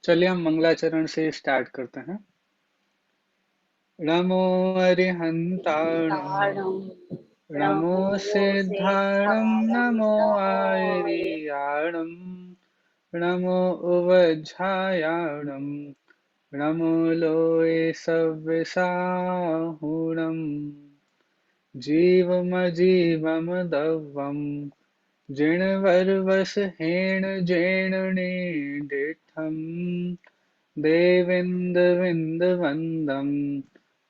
चलिए हम मंगलाचरण से स्टार्ट करते हैं। नमो अरिहंताणं, तारणं नमो नमो सिद्धाणं, सिद्धारं नमो नमो आयर्याणं, नमो उवज्झायाणं, नमो लोये सव्यसाहुणम्। जीवमजीवमदव्यं जिणवर्वसहेण जेणनेडित्थं देवेन्द्रविन्दवन्दं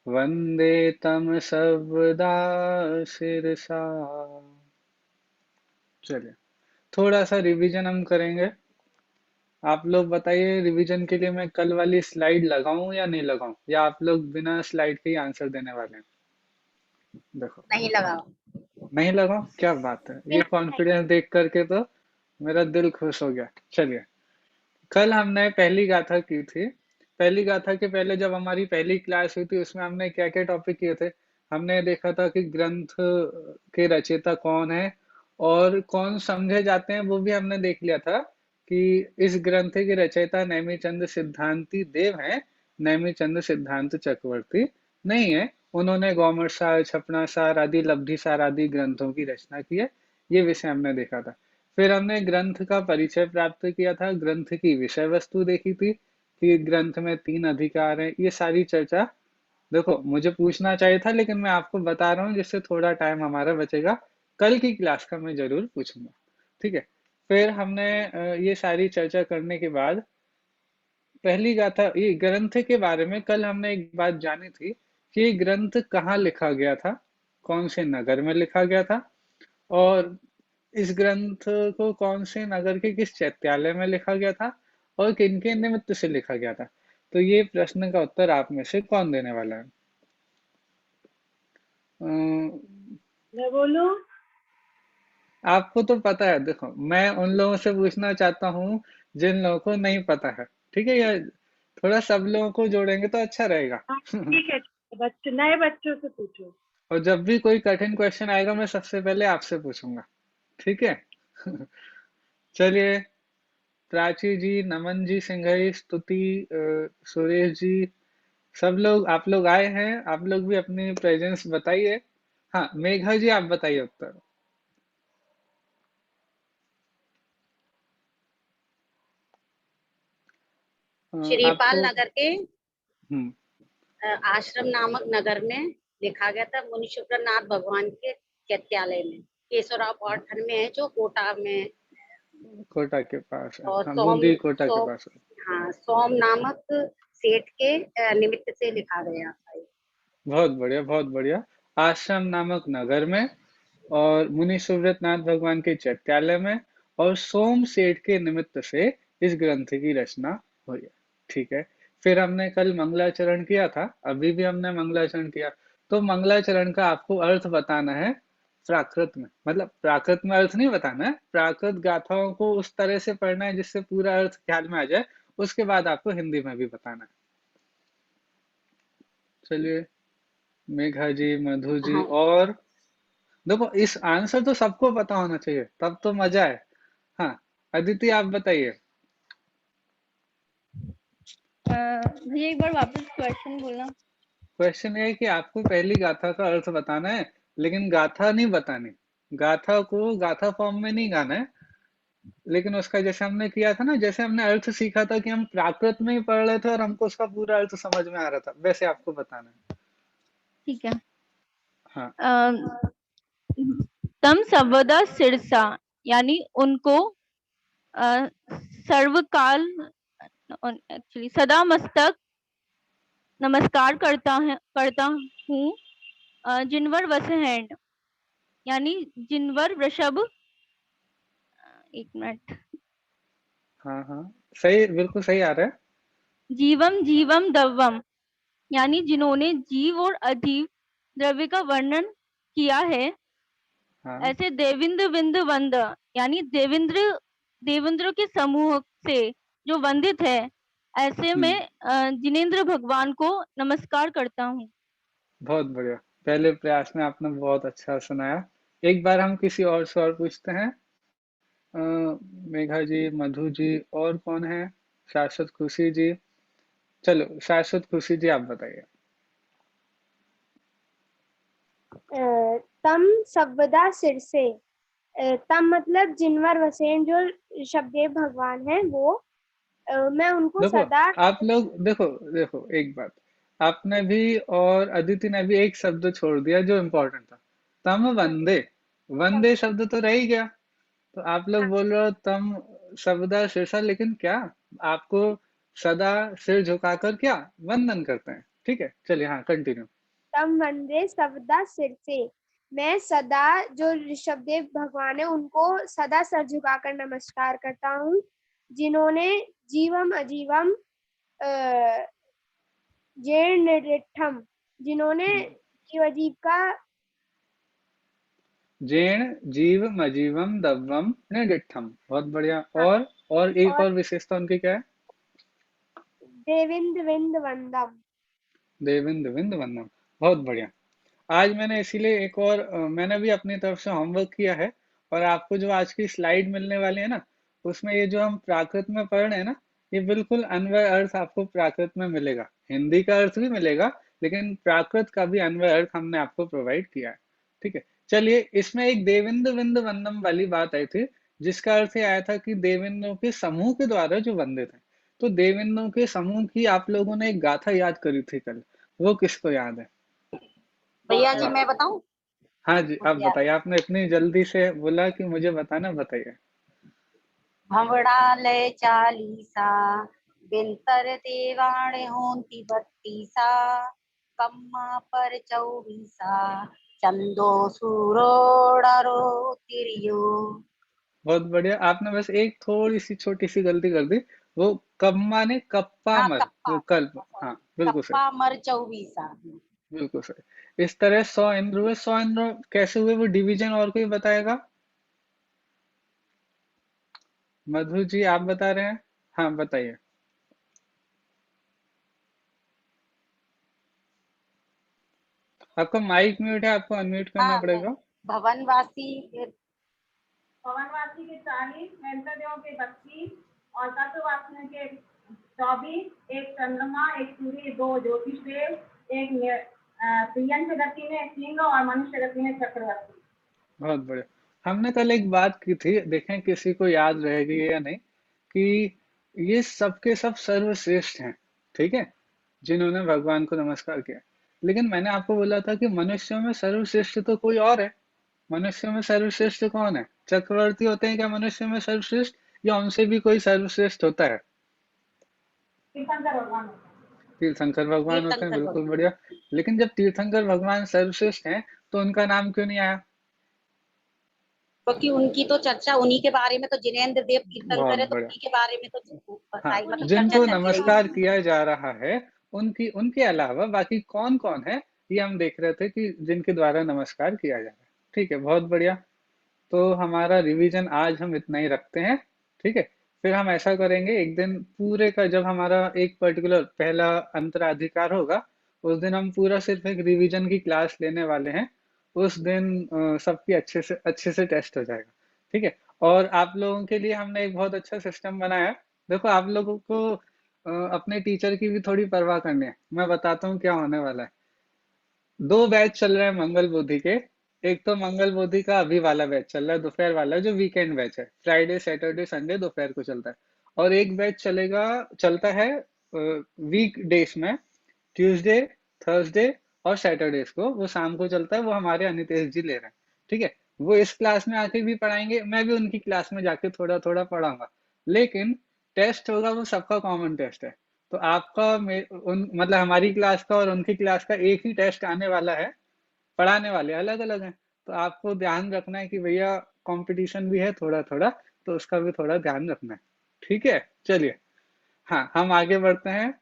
वन्दे तं सर्वदा शिरसा। चलिए थोड़ा सा रिवीजन हम करेंगे। आप लोग बताइए, रिवीजन के लिए मैं कल वाली स्लाइड लगाऊं या नहीं लगाऊं, या आप लोग बिना स्लाइड के ही आंसर देने वाले हैं? देखो, नहीं लगाओ। नहीं लगाऊं, क्या बात है, ये कॉन्फिडेंस देख करके तो मेरा दिल खुश हो गया। चलिए, कल हमने पहली गाथा की थी। पहली गाथा के पहले जब हमारी पहली क्लास हुई थी उसमें हमने क्या क्या टॉपिक किए थे। हमने देखा था कि ग्रंथ के रचयिता कौन है और कौन समझे जाते हैं, वो भी हमने देख लिया था कि इस ग्रंथ के रचयिता नेमिचंद सिद्धांति देव हैं। नेमिचंद सिद्धांत चक्रवर्ती नहीं है। उन्होंने गौमर छपना सार आदि लब्धि सार आदि ग्रंथों की रचना की है। ये विषय हमने देखा था। फिर हमने ग्रंथ का परिचय प्राप्त किया था, ग्रंथ की विषय वस्तु देखी थी कि ग्रंथ में 3 अधिकार हैं। ये सारी चर्चा देखो मुझे पूछना चाहिए था, लेकिन मैं आपको बता रहा हूँ जिससे थोड़ा टाइम हमारा बचेगा। कल की क्लास का मैं जरूर पूछूंगा। ठीक है। फिर हमने ये सारी चर्चा करने के बाद पहली गाथा ये ग्रंथ के बारे में कल हमने एक बात जानी थी कि ये ग्रंथ कहाँ लिखा गया था, कौन से नगर में लिखा गया था, और इस ग्रंथ को कौन से नगर के किस चैत्यालय में लिखा गया था, और किनके निमित्त से लिखा गया था। तो ये प्रश्न का उत्तर आप में से कौन देने वाला है? अम, मैं बोलूं? आपको तो पता है। देखो, मैं उन लोगों से पूछना चाहता हूँ जिन लोगों को नहीं पता है। ठीक है, या थोड़ा सब लोगों को जोड़ेंगे तो अच्छा रहेगा। हाँ ठीक है, बच्चे नए बच्चों से पूछो। और जब भी कोई कठिन क्वेश्चन आएगा मैं सबसे पहले आपसे पूछूंगा। ठीक है। चलिए, प्राची जी, नमन जी, सिंघई, स्तुति, सुरेश जी, सब लोग आप लोग आए हैं। आप लोग भी अपनी प्रेजेंस बताइए। हाँ, मेघा जी आप बताइए उत्तर। श्रीपाल आपको नगर के हम्म आश्रम नामक नगर में लिखा गया था, मुनि शुक्रनाथ भगवान के चैत्यालय में। केशवराव पॉटन में है, जो कोटा में। कोटा के पास है, और हाँ, सोम बूंदी कोटा के सोम पास है। हाँ, सोम नामक सेठ के निमित्त से लिखा गया था। बहुत बढ़िया, बहुत बढ़िया। आश्रम नामक नगर में, और मुनि सुव्रत नाथ भगवान के चैत्यालय में, और सोम सेठ के निमित्त से इस ग्रंथ की रचना हुई है। ठीक है। फिर हमने कल मंगलाचरण किया था, अभी भी हमने मंगलाचरण किया। तो मंगलाचरण का आपको अर्थ बताना है प्राकृत में। मतलब प्राकृत में अर्थ नहीं बताना है, प्राकृत गाथाओं को उस तरह से पढ़ना है जिससे पूरा अर्थ ख्याल में आ जाए। उसके बाद आपको हिंदी में भी बताना है। चलिए, मेघा जी, मधु जी, हाँ। और देखो इस आंसर तो सबको पता होना चाहिए, तब तो मजा है। हाँ, अदिति आप बताइए। भैया एक बार वापस क्वेश्चन बोलना। क्वेश्चन ये है कि आपको पहली गाथा का अर्थ बताना है, लेकिन गाथा नहीं बतानी। गाथा को गाथा फॉर्म में नहीं गाना है, लेकिन उसका जैसे हमने किया था ना, जैसे हमने अर्थ सीखा था कि हम प्राकृत में ही पढ़ रहे थे और हमको उसका पूरा अर्थ समझ में आ रहा था, वैसे आपको बताना है। ठीक है। हाँ। अ, तम सर्वदा सिरसा, यानी उनको अ, सर्वकाल, एक्चुअली सदा मस्तक नमस्कार करता हूँ। जिनवर वसहैंड, यानी जिनवर वृषभ, एक मिनट, हाँ हाँ, सही, बिल्कुल सही आ रहा है। जीवम जीवम दवम, यानी जिन्होंने जीव और अजीव द्रव्य का वर्णन किया है। हाँ। ऐसे देवेंद्र विंद वंद, यानी देवेंद्र देवेंद्र के समूह से जो वंदित है, ऐसे में हम्म। जिनेन्द्र भगवान को नमस्कार करता हूँ। बहुत बढ़िया। पहले प्रयास में आपने बहुत अच्छा सुनाया। एक बार हम किसी और से और पूछते हैं। मेघा जी, मधु जी, और कौन है? शाश्वत खुशी जी। चलो शाश्वत खुशी जी आप बताइए। तम सबदा सिर से। तम मतलब जिनवर वसेन जो शब्देव भगवान है वो। मैं उनको देखो सदा। आप लोग देखो, देखो एक बात, आपने भी और अदिति ने भी एक शब्द छोड़ दिया जो इम्पोर्टेंट था। तम वंदे, वंदे शब्द तो रह ही गया। तो आप लोग बोल रहे हो तम सबदा शीर्षा, लेकिन क्या आपको सदा सिर झुकाकर क्या वंदन करते हैं? ठीक है, चलिए हाँ कंटिन्यू। तम वंदे सबदा सिर से। मैं सदा जो ऋषभदेव भगवान है उनको सदा सर झुकाकर नमस्कार करता हूँ, जिन्होंने जीवम अजीवम जीर्णिठम, जिन्होंने जीव अजीव का जैन जीव मजीवम दव्वम निडिठम, बहुत बढ़िया। और एक और और विशेषता उनकी क्या है? देविंद विंद वंदम। देवेंद्र देवेंद्र वंदना, बहुत बढ़िया। आज मैंने इसीलिए एक और मैंने भी अपनी तरफ से होमवर्क किया है। और आपको जो आज की स्लाइड मिलने वाली है ना, उसमें ये जो हम प्राकृत में पढ़ रहे हैं ना, ये बिल्कुल अन्वय अर्थ आपको प्राकृत में मिलेगा। हिंदी का अर्थ भी मिलेगा, लेकिन प्राकृत का भी अन्वय अर्थ हमने आपको प्रोवाइड किया है। ठीक है, चलिए इसमें एक देवेंद्र विंद वंदम वाली बात आई थी, जिसका अर्थ ये आया था कि देवेंद्रों के समूह के द्वारा जो वंदित है। तो देवेंद्रों के समूह की आप लोगों ने एक गाथा याद करी थी कल, वो किसको याद है? भैया जी वाह, मैं बताऊं? हाँ जी आप मुझे याद बताइए, आपने इतनी जल्दी से बोला कि मुझे बताना, बताइए। भंवड़ा लय चालीसा, बिनतर देवाण होंती बत्तीसा, कम्मा पर चौबीसा, चंदो सूरोड़रो तिरियो। बहुत बढ़िया, आपने बस एक थोड़ी सी छोटी सी गलती कर दी। वो कम्मा ने कप्पा हाँ मर, कप्पा, वो कल्प, हाँ बिल्कुल सही, कप्पा मर चौबीसा। बिल्कुल सही। इस तरह 100 इंद्र हुए। 100 इंद्र कैसे हुए, वो डिवीजन और कोई बताएगा? मधु जी आप बता रहे हैं? हाँ बताइए। आपका माइक म्यूट है, आपको अनम्यूट करना हाँ पड़ेगा। भवनवासी, पवनवासी के 40, नैंतदेव के 32 और तत्ववासियों के 24, एक चंद्रमा, एक सूर्य, 2 ज्योतिष देव, एक प्रियंक गति में सिंह और मनुष्य गति में चक्रवर्ती। बहुत बढ़िया। हमने कल एक बात की थी, देखें किसी को याद रहेगी या नहीं, कि ये सबके सब सर्वश्रेष्ठ हैं, ठीक है, जिन्होंने भगवान को नमस्कार किया। लेकिन मैंने आपको बोला था कि मनुष्यों में सर्वश्रेष्ठ तो कोई और है। मनुष्यों में सर्वश्रेष्ठ कौन है? चक्रवर्ती होते हैं क्या मनुष्य में सर्वश्रेष्ठ, या उनसे भी कोई सर्वश्रेष्ठ होता है? तीर्थंकर भगवान होता है। तीर्थंकर भगवान होते हैं, तीर्थंकर बिल्कुल भगवान। बढ़िया। लेकिन जब तीर्थंकर भगवान सर्वश्रेष्ठ हैं, तो उनका नाम क्यों नहीं आया? क्योंकि उनकी तो चर्चा उन्हीं के बारे में, तो जिनेंद्र देव बहुत कीर्तन करे तो बढ़िया। उन्हीं के बारे में तो हाँ, बताई, मतलब चर्चा जिनको चलती नमस्कार रहेगी। किया जा रहा है, उनकी उनके अलावा बाकी कौन कौन है, ये हम देख रहे थे कि जिनके द्वारा नमस्कार किया जा रहा है। ठीक है, बहुत बढ़िया। तो हमारा रिवीजन आज हम इतना ही रखते हैं। ठीक है, फिर हम ऐसा करेंगे एक दिन पूरे का, जब हमारा एक पर्टिकुलर पहला अंतराधिकार होगा, उस दिन हम पूरा सिर्फ एक रिवीजन की क्लास लेने वाले हैं। उस दिन सबकी अच्छे से टेस्ट हो जाएगा। ठीक है, और आप लोगों के लिए हमने एक बहुत अच्छा सिस्टम बनाया है। देखो आप लोगों को अपने टीचर की भी थोड़ी परवाह करनी है। मैं बताता हूँ क्या होने वाला है। दो बैच चल रहे हैं मंगल बुद्धि के। एक तो मंगल बुद्धि का अभी वाला बैच चल रहा है, दोपहर वाला, जो वीकेंड बैच है, फ्राइडे सैटरडे संडे दोपहर को चलता है। और एक बैच चलता है वीक डेज में, ट्यूसडे, थर्सडे और सैटरडेज को, वो शाम को चलता है, वो हमारे अनितेश जी ले रहे हैं। ठीक है, वो इस क्लास में आके भी पढ़ाएंगे, मैं भी उनकी क्लास में जाके थोड़ा थोड़ा पढ़ाऊंगा। लेकिन टेस्ट होगा वो सबका कॉमन टेस्ट है। तो आपका मतलब हमारी क्लास का और उनकी क्लास का एक ही टेस्ट आने वाला है। पढ़ाने वाले अलग अलग हैं। तो आपको ध्यान रखना है कि भैया कंपटीशन भी है थोड़ा थोड़ा, तो उसका भी थोड़ा ध्यान रखना है। ठीक है, चलिए हाँ हम आगे बढ़ते हैं।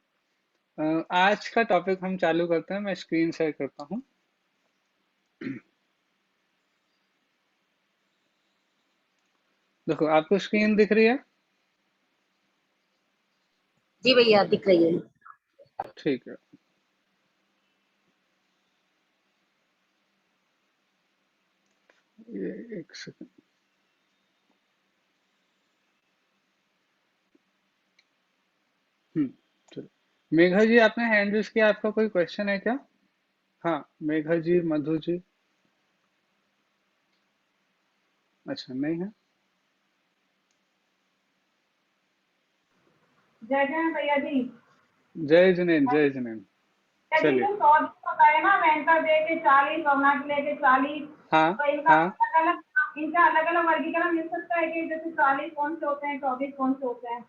आज का टॉपिक हम चालू करते हैं। मैं स्क्रीन शेयर करता हूँ। देखो आपको स्क्रीन दिख रही है? जी भैया दिख रही है। ठीक है, ये एक सेकंड। चलो। मेघा जी आपने हैंड रेज किया, आपका कोई क्वेश्चन है क्या? हाँ मेघा जी, मधु जी। अच्छा नहीं है। जय जय भैया जी। जय जिनेन, जय जिनेन। भैया जी चलिए। तुम 100 दिन बताए ना, वेंकट डे के 40, रमना के लेके 40, हाँ तो हाँ, इनका अलग अलग वर्गीकरण मिल सकता है कि जैसे 40 कौन से होते हैं, 24 कौन से होते हैं?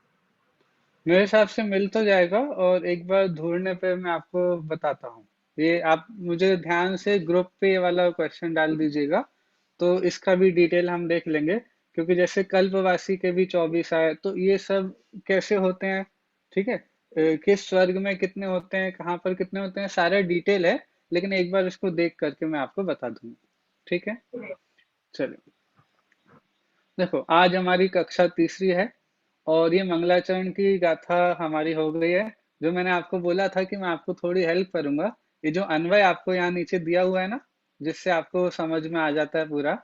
मेरे हिसाब से मिल तो जाएगा, और एक बार ढूंढने पे मैं आपको बताता हूँ। ये आप मुझे ध्यान से ग्रुप पे ये वाला क्वेश्चन डाल दीजिएगा, तो इसका भी डिटेल हम देख लेंगे। क्योंकि जैसे कल्पवासी के भी 24 आए, तो ये सब कैसे होते हैं, ठीक है, किस स्वर्ग में कितने होते हैं, कहाँ पर कितने होते हैं, सारा डिटेल है। लेकिन एक बार इसको देख करके मैं आपको बता दूंगा, ठीक है। चलिए, देखो आज हमारी कक्षा तीसरी है, और ये मंगलाचरण की गाथा हमारी हो गई है। जो मैंने आपको बोला था कि मैं आपको थोड़ी हेल्प करूंगा, ये जो अन्वय आपको यहाँ नीचे दिया हुआ है ना, जिससे आपको समझ में आ जाता है पूरा,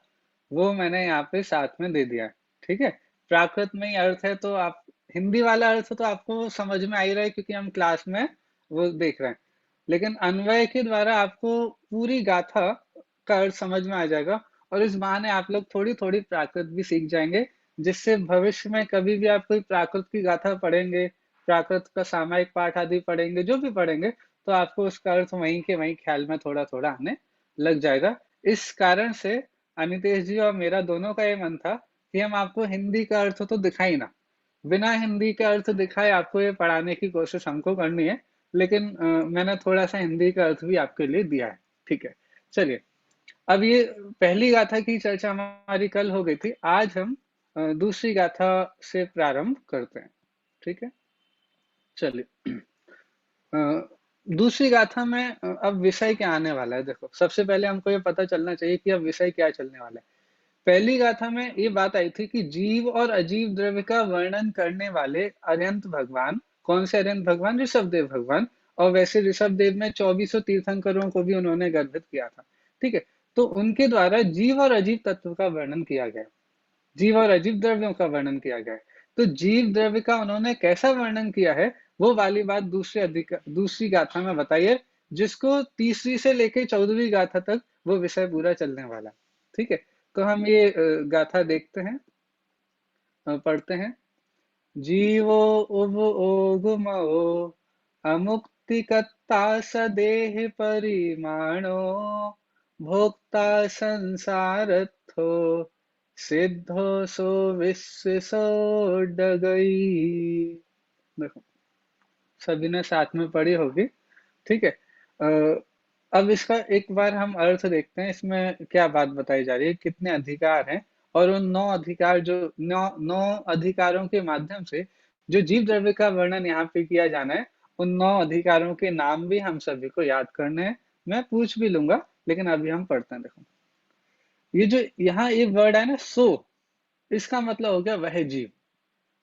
वो मैंने यहाँ पे साथ में दे दिया है, ठीक है। प्राकृत में ही अर्थ है, तो आप हिंदी वाला अर्थ तो आपको समझ में आ ही रहा है, क्योंकि हम क्लास में वो देख रहे हैं। लेकिन अन्वय के द्वारा आपको पूरी गाथा का अर्थ समझ में आ जाएगा, और इस बहाने आप लोग थोड़ी थोड़ी प्राकृत भी सीख जाएंगे, जिससे भविष्य में कभी भी आप कोई प्राकृत की गाथा पढ़ेंगे, प्राकृत का सामायिक पाठ आदि पढ़ेंगे, जो भी पढ़ेंगे, तो आपको उसका अर्थ वहीं के वहीं ख्याल में थोड़ा थोड़ा आने लग जाएगा। इस कारण से अनितेश जी और मेरा दोनों का ये मन था कि हम आपको हिंदी का अर्थ तो दिखाई ना, बिना हिंदी का अर्थ दिखाए आपको ये पढ़ाने की कोशिश हमको करनी है। लेकिन मैंने थोड़ा सा हिंदी का अर्थ भी आपके लिए दिया है, ठीक है। चलिए, अब ये पहली गाथा की चर्चा हमारी कल हो गई थी, आज हम दूसरी गाथा से प्रारंभ करते हैं, ठीक है। चलिए, अ, दूसरी गाथा में अब विषय क्या आने वाला है। देखो, सबसे पहले हमको ये पता चलना चाहिए कि अब विषय क्या चलने वाला है। पहली गाथा में ये बात आई थी कि जीव और अजीव द्रव्य का वर्णन करने वाले अरिहंत भगवान, कौन से अरिहंत भगवान? ऋषभदेव भगवान। और वैसे ऋषभदेव में 24 तीर्थंकरों को भी उन्होंने गर्भित किया था, ठीक है। तो उनके द्वारा जीव और अजीव तत्व का वर्णन किया गया, जीव और अजीव द्रव्यों का वर्णन किया गया है। तो जीव द्रव्य का उन्होंने कैसा वर्णन किया है, वो वाली बात दूसरी गाथा में बताइए, जिसको तीसरी से लेकर 14वीं गाथा तक वो विषय पूरा चलने वाला है, ठीक है। तो हम ये गाथा देखते हैं, पढ़ते हैं। जीवो उव ओगुमो अमुक्तिकर्ता सदेह परिमाणो भोक्ता संसारथो सिद्धो सो विश्व सो डगई। देखो, सभी ने साथ में पढ़ी होगी, ठीक है। अब इसका एक बार हम अर्थ देखते हैं, इसमें क्या बात बताई जा रही है, कितने अधिकार हैं, और उन 9 अधिकार, जो 9 अधिकारों के माध्यम से जो जीव द्रव्य का वर्णन यहाँ पे किया जाना है, उन 9 अधिकारों के नाम भी हम सभी को याद करने हैं। मैं पूछ भी लूंगा, लेकिन अभी हम पढ़ते हैं। देखो, ये जो यहाँ ये वर्ड है ना, सो, इसका मतलब हो गया वह जीव।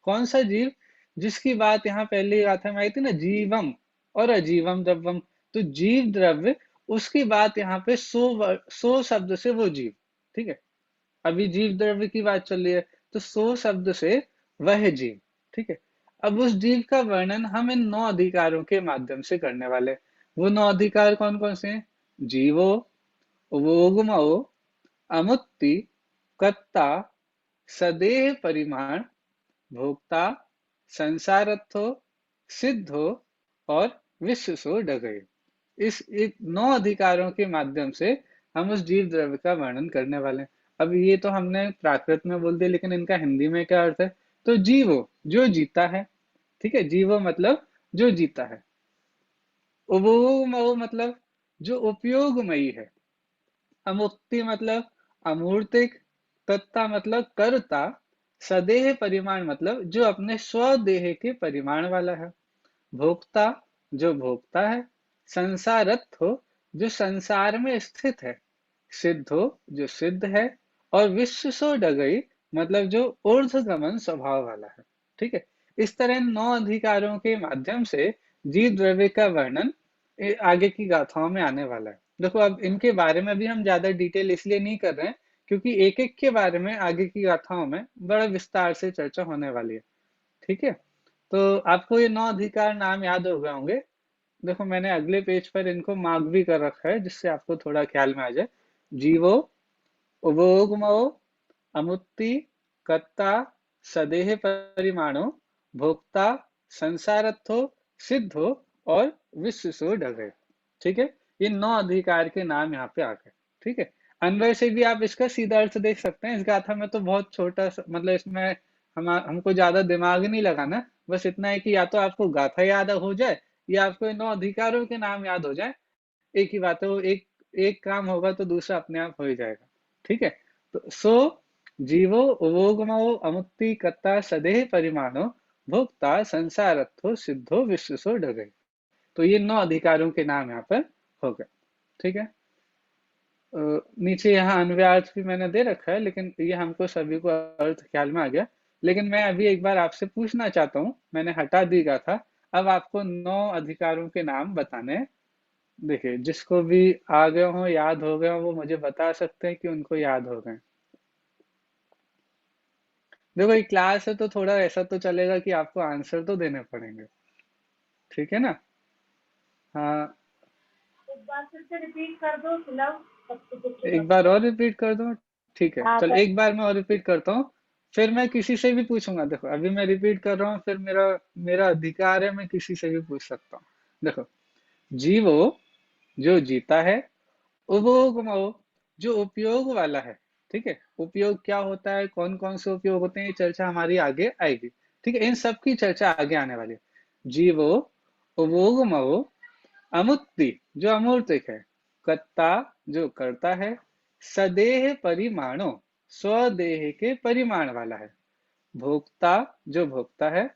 कौन सा जीव? जिसकी बात यहाँ पहली गाथा में आई थी ना, जीवम और अजीवम द्रव्यम। तो जीव द्रव्य, उसकी बात यहाँ पे सो शब्द से वो जीव, ठीक है। अभी जीव द्रव्य की बात चल रही है, तो सो शब्द से वह जीव, ठीक है। अब उस जीव का वर्णन हम इन 9 अधिकारों के माध्यम से करने वाले। वो 9 अधिकार कौन कौन से हैं? जीवो, वोगमो, अमुत्ति, कत्ता, सदेह परिमाण, भोक्ता, संसारत्थो, सिद्धो और विश्व सो डगय। इस 9 अधिकारों के माध्यम से हम उस जीव द्रव्य का वर्णन करने वाले हैं। अब ये तो हमने प्राकृत में बोल दिया, लेकिन इनका हिंदी में क्या अर्थ है? तो जीवो, जो जीता है, ठीक है। जीवो मतलब जो जीता है। उपभोग मतलब जो उपयोगमयी है। अमुक्ति मतलब अमूर्तिक। तत्ता मतलब कर्ता। सदेह परिमाण मतलब जो अपने स्वदेह के परिमाण वाला है। भोक्ता, जो भोक्ता है। संसारत्थो, जो संसार में स्थित है। सिद्धो, जो सिद्ध है। और विश्व सो डगई मतलब जो ऊर्ध्वगमन स्वभाव वाला है, ठीक है। इस तरह 9 अधिकारों के माध्यम से जीव द्रव्य का वर्णन आगे की गाथाओं में आने वाला है। देखो, अब इनके बारे में भी हम ज्यादा डिटेल इसलिए नहीं कर रहे हैं, क्योंकि एक एक के बारे में आगे की गाथाओं में बड़ा विस्तार से चर्चा होने वाली है, ठीक है। तो आपको ये 9 अधिकार नाम याद हो गए होंगे। देखो मैंने अगले पेज पर इनको मार्क भी कर रखा है जिससे आपको थोड़ा ख्याल में आ जाए। जीवो, उभोगमो, अमुत्ति, कर्ता, सदेह परिमाणो, भोक्ता, संसारत्थो, सिद्धो और विश्वसो ढगे। ठीक है, ये 9 अधिकार के नाम यहाँ पे आ गए। ठीक है, अन्वय से भी आप इसका सीधा अर्थ देख सकते हैं। इस गाथा में तो बहुत छोटा मतलब इसमें हमको ज्यादा दिमाग नहीं लगाना, बस इतना है कि या तो आपको गाथा याद हो जाए या आपको इन 9 अधिकारों के नाम याद हो जाए। एक ही बात है, वो एक एक काम होगा तो दूसरा अपने आप हो ही जाएगा। ठीक है, तो सो जीवो, उभोगमो, अमुक्ति, कर्ता, सदेह परिमाणो, भोक्ता, संसारत्थो, सिद्धो, विश्वसो ढगे। तो ये 9 अधिकारों के नाम यहाँ पर हो गए। ठीक है, नीचे यहाँ अन्वयार्थ भी मैंने दे रखा है, लेकिन ये हमको सभी को अर्थ ख्याल में आ गया। लेकिन मैं अभी एक बार आपसे पूछना चाहता हूँ, मैंने हटा दी था, अब आपको 9 अधिकारों के नाम बताने हैं। देखिए जिसको भी आ गए हो, याद हो गए हो, वो मुझे बता सकते हैं कि उनको याद हो गए। देखो ये क्लास है तो थोड़ा ऐसा तो चलेगा कि आपको आंसर तो देने पड़ेंगे। ठीक है ना? हाँ, एक बार फिर से रिपीट कर दो सुलभ। एक बार और रिपीट कर दूं? ठीक है, हाँ चल कर। एक बार मैं और रिपीट करता हूँ, फिर मैं किसी से भी पूछूंगा। देखो अभी मैं रिपीट कर रहा हूँ, फिर मेरा मेरा अधिकार है, मैं किसी से भी पूछ सकता हूँ। देखो, जीवो जो जीता है, उपभोगमो जो उपयोग वाला है। ठीक है, उपयोग क्या होता है, कौन कौन से उपयोग होते हैं, ये चर्चा हमारी आगे आएगी। ठीक है, इन सब की चर्चा आगे आने वाली है। जीवो, उपभोगमो, अमुक्ति जो अमूर्तिक है, कर्ता जो करता है, सदेह परिमाणो स्वदेह के परिमाण वाला है, भोक्ता जो भोगता है,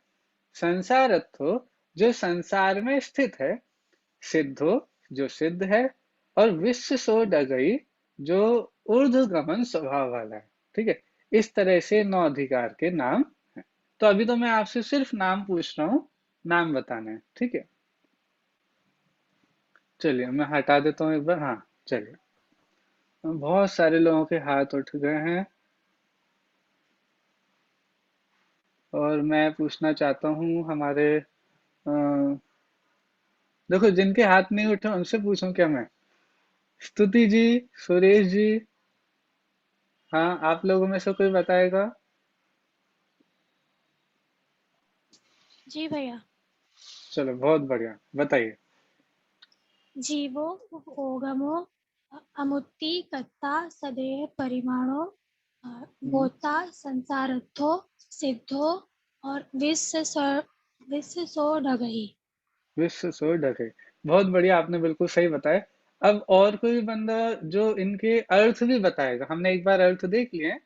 संसारत्थो जो संसार में स्थित है, सिद्धो जो सिद्ध है, और विश्व सो डगई जो ऊर्ध्वगमन स्वभाव वाला है। ठीक है, इस तरह से 9 अधिकार के नाम हैं। तो अभी तो मैं आपसे सिर्फ नाम पूछ रहा हूँ, नाम बताना है। ठीक है, चलिए मैं हटा देता हूँ एक बार। हाँ चलिए, बहुत सारे लोगों के हाथ उठ गए हैं और मैं पूछना चाहता हूँ हमारे देखो जिनके हाथ नहीं उठे उनसे पूछूं क्या मैं? स्तुति जी, सुरेश जी, हाँ आप लोगों में से कोई बताएगा? जी भैया। चलो बहुत बढ़िया, बताइए। जीवो, ओगमो, अमुत्ति, कर्ता, सदेह परिमाणो, भोक्ता, संसारत्थो, सिद्धो और विश्व सो ढगई। विश्व सो ढके, बहुत बढ़िया, आपने बिल्कुल सही बताया। अब और कोई बंदा जो इनके अर्थ भी बताएगा, हमने एक बार अर्थ देख लिए हैं,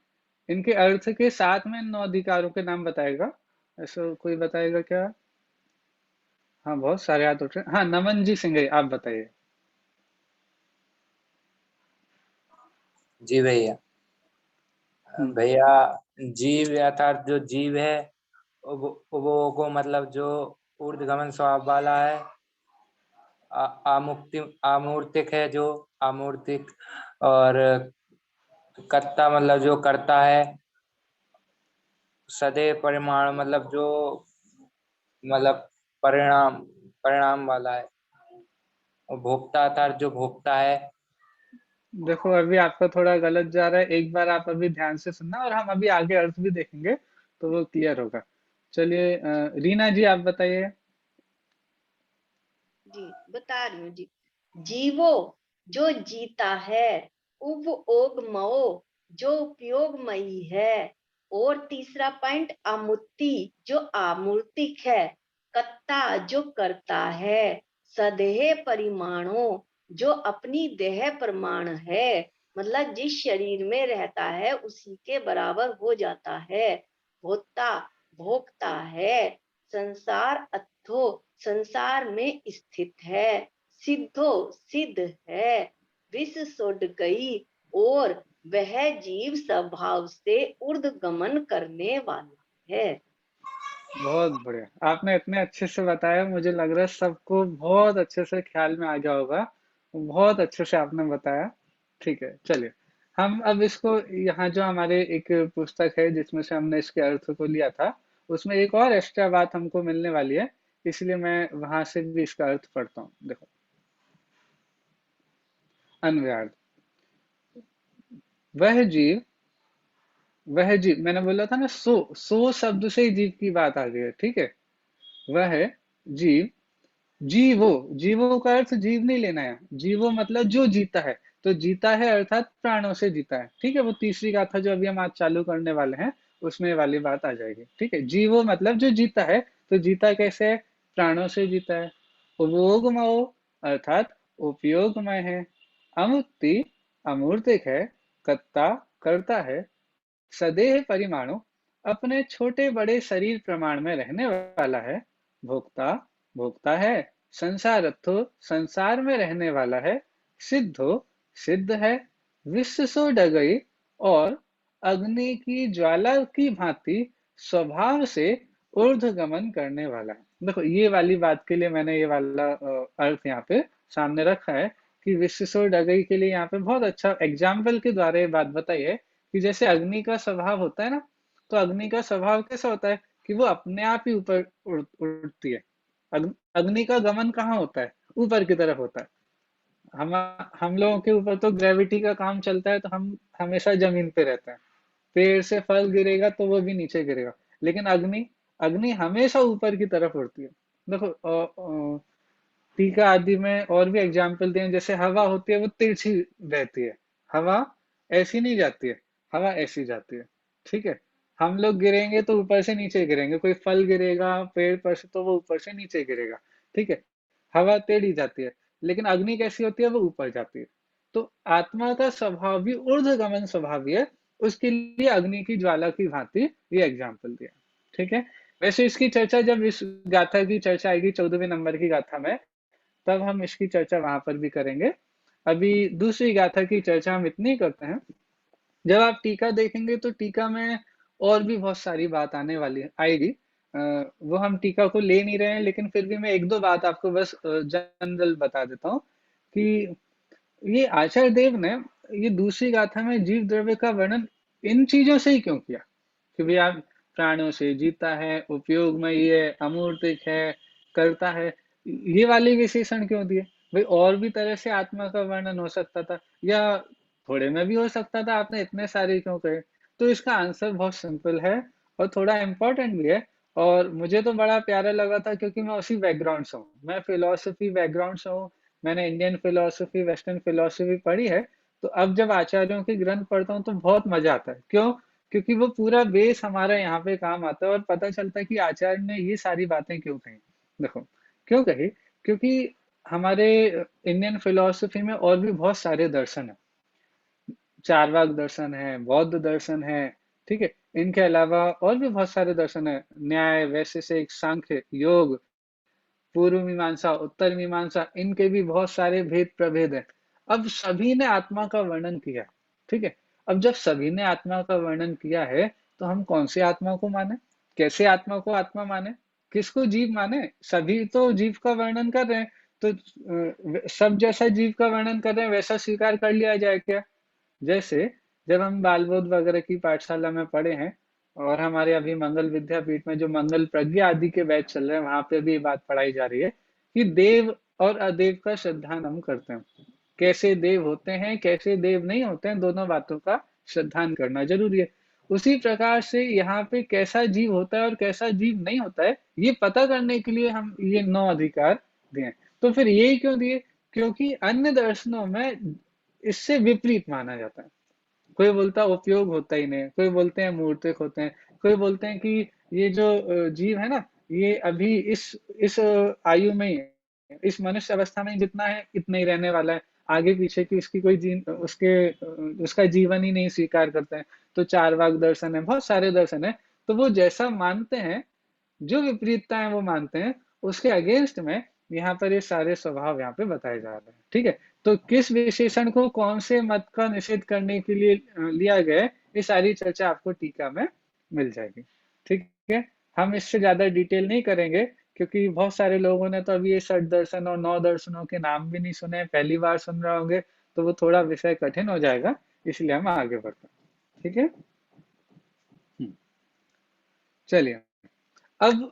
इनके अर्थ के साथ में इन 9 अधिकारों के नाम बताएगा, ऐसा कोई बताएगा क्या? हाँ बहुत सारे हाथ उठ रहे हैं। हाँ नमन जी सिंह, आप बताइए। जी भैया। भैया जीव अर्थात जो जीव है वो को मतलब जो ऊर्ध्वगमन स्वभाव वाला है, अमूर्तिक है जो अमूर्तिक, और कर्ता मतलब जो करता है, सदैव परिमाण मतलब जो मतलब परिणाम परिणाम वाला है, और भोक्ता अर्थात जो भोक्ता है। देखो अभी आपका थोड़ा गलत जा रहा है, एक बार आप अभी ध्यान से सुनना, और हम अभी आगे अर्थ भी देखेंगे तो वो क्लियर होगा। चलिए रीना जी आप बताइए। जी बता रही हूँ जी। जीवो जो जीता है, उपभोगमो जो उपयोगमयी है, और तीसरा पॉइंट अमूर्ति जो आमूर्तिक है, कर्ता जो करता है, सदेह परिमाणो जो अपनी देह प्रमाण है, मतलब जिस शरीर में रहता है उसी के बराबर हो जाता है, भोक्ता भोगता है, संसार अथो संसार में स्थित है, सिद्धो सिद्ध है, विश्व सोड गई और वह जीव स्वभाव से ऊर्ध्वगमन करने वाला है। बहुत बढ़िया, आपने इतने अच्छे से बताया, मुझे लग रहा है सबको बहुत अच्छे से ख्याल में आ गया होगा, बहुत अच्छे से आपने बताया। ठीक है, चलिए हम अब इसको यहाँ जो हमारे एक पुस्तक है जिसमें से हमने इसके अर्थ को लिया था, उसमें एक और एक्स्ट्रा बात हमको मिलने वाली है, इसलिए मैं वहां से भी इसका अर्थ पढ़ता हूँ। देखो, अन्वयार्थ, वह जीव, वह जीव, मैंने बोला था ना, सो शब्द से ही जीव की बात आ गई है, ठीक है। वह जीव, जीवो, जीवो का अर्थ जीव नहीं लेना है, जीवो मतलब जो जीता है, तो जीता है अर्थात प्राणों से जीता है, ठीक है। वो तीसरी गाथा जो अभी हम आज चालू करने वाले हैं उसमें वाली बात आ जाएगी, ठीक है। जीवो मतलब जो जीता है, तो जीता कैसे है, प्राणों से जीता है। उपयोगमयो अर्थात उपयोगमय है। अमुक्ति अमूर्तिक है। कर्ता करता है। सदेह परिमाणु अपने छोटे बड़े शरीर प्रमाण में रहने वाला है। भोक्ता भोक्ता है। संसारत्थो संसार में रहने वाला है। सिद्धो सिद्ध है। विश्व सो डगई और अग्नि की ज्वाला की भांति स्वभाव से ऊर्ध्वगमन करने वाला है। देखो, ये वाली बात के लिए मैंने ये वाला अर्थ यहाँ पे सामने रखा है कि विश्व सो डगई के लिए यहाँ पे बहुत अच्छा एग्जाम्पल के द्वारा ये बात बताई है कि जैसे अग्नि का स्वभाव होता है ना, तो अग्नि का स्वभाव कैसा होता है कि वो अपने आप ही ऊपर उड़ती है। अग्नि का गमन कहाँ होता है, ऊपर की तरफ होता है। हम लोगों के ऊपर तो ग्रेविटी का काम चलता है, तो हम हमेशा जमीन पे रहते हैं। पेड़ से फल गिरेगा तो वो भी नीचे गिरेगा, लेकिन अग्नि अग्नि हमेशा ऊपर की तरफ उड़ती है। देखो, टीका आदि में और भी एग्जाम्पल दिए, जैसे हवा होती है वो तिरछी रहती है, हवा ऐसी नहीं जाती है, हवा ऐसी जाती है, ठीक है। हम लोग गिरेंगे तो ऊपर से नीचे गिरेंगे, कोई फल गिरेगा पेड़ पर से तो वो ऊपर से नीचे गिरेगा, ठीक है। हवा टेढ़ी जाती है, लेकिन अग्नि कैसी होती है, वो ऊपर जाती है। तो आत्मा का स्वभाव भी ऊर्ध्वगमन स्वभाव ही है, उसके लिए अग्नि की ज्वाला की भांति ये एग्जाम्पल दिया, ठीक है। वैसे इसकी चर्चा जब इस गाथा की चर्चा आएगी 14वें नंबर की गाथा में, तब हम इसकी चर्चा वहां पर भी करेंगे। अभी दूसरी गाथा की चर्चा हम इतनी करते हैं। जब आप टीका देखेंगे तो टीका में और भी बहुत सारी बात आने वाली आएगी। वो हम टीका को ले नहीं रहे हैं, लेकिन फिर भी मैं एक दो बात आपको बस जनरल बता देता हूँ कि ये आचार्य देव ने ये दूसरी गाथा में जीव द्रव्य का वर्णन इन चीजों से ही क्यों किया कि भाई आप प्राणों से जीता है, उपयोग में ये अमूर्तिक है, करता है, ये वाले विशेषण क्यों दिए भाई? और भी तरह से आत्मा का वर्णन हो सकता था, या थोड़े में भी हो सकता था, आपने इतने सारे क्यों कहे? तो इसका आंसर बहुत सिंपल है और थोड़ा इम्पोर्टेंट भी है, और मुझे तो बड़ा प्यारा लगा था क्योंकि मैं उसी बैकग्राउंड से हूँ, मैं फिलोसफी बैकग्राउंड से हूँ, मैंने इंडियन फिलोसफी वेस्टर्न फिलोसफी पढ़ी है। तो अब जब आचार्यों के ग्रंथ पढ़ता हूँ तो बहुत मजा आता है। क्यों? क्योंकि वो पूरा बेस हमारा यहाँ पे काम आता है और पता चलता है कि आचार्य ने ये सारी बातें क्यों कही। देखो, क्यों कही? क्योंकि हमारे इंडियन फिलोसफी में और भी बहुत सारे दर्शन है, चारवाक दर्शन है, बौद्ध दर्शन है, ठीक है। इनके अलावा और भी बहुत सारे दर्शन है, न्याय, वैशेषिक, सांख्य, योग, पूर्व मीमांसा, उत्तर मीमांसा, इनके भी बहुत सारे भेद प्रभेद हैं। अब सभी ने आत्मा का वर्णन किया, ठीक है। अब जब सभी ने आत्मा का वर्णन किया है तो हम कौन सी आत्मा को माने, कैसे आत्मा को आत्मा माने, किसको जीव माने? सभी तो जीव का वर्णन कर रहे हैं, तो सब जैसा जीव का वर्णन कर रहे हैं वैसा स्वीकार कर लिया जाए क्या? जैसे जब हम बाल बोध वगैरह की पाठशाला में पढ़े हैं, और हमारे अभी मंगल विद्यापीठ में जो मंगल प्रज्ञा आदि के बैच चल रहे हैं वहां पे भी ये बात पढ़ाई जा रही है कि देव और अदेव का श्रद्धान हम करते हैं। कैसे देव होते हैं, कैसे देव नहीं होते हैं, दोनों बातों का श्रद्धान करना जरूरी है। उसी प्रकार से यहाँ पे कैसा जीव होता है और कैसा जीव नहीं होता है, ये पता करने के लिए हम ये 9 अधिकार दिए। तो फिर ये क्यों दिए? क्योंकि अन्य दर्शनों में इससे विपरीत माना जाता है। कोई बोलता है उपयोग होता ही नहीं, कोई बोलते हैं मूर्तिक होते हैं, कोई बोलते हैं कि ये जो जीव है ना, ये अभी इस आयु में ही, इस मनुष्य अवस्था में जितना है इतना ही रहने वाला है, आगे पीछे की इसकी कोई उसका जीवन ही नहीं स्वीकार करते हैं। तो चारवाक दर्शन है, बहुत सारे दर्शन है, तो वो जैसा मानते हैं, जो विपरीतता है वो मानते हैं, उसके अगेंस्ट में यहाँ पर ये सारे स्वभाव यहाँ पे बताए जा रहे हैं, ठीक है। तो किस विशेषण को कौन से मत का निषेध करने के लिए लिया गया, ये सारी चर्चा आपको टीका में मिल जाएगी, ठीक है। हम इससे ज्यादा डिटेल नहीं करेंगे क्योंकि बहुत सारे लोगों ने तो अभी ये 6 दर्शन और 9 दर्शनों के नाम भी नहीं सुने, पहली बार सुन रहे होंगे, तो वो थोड़ा विषय कठिन हो जाएगा, इसलिए हम आगे बढ़ते हैं, ठीक है। चलिए, अब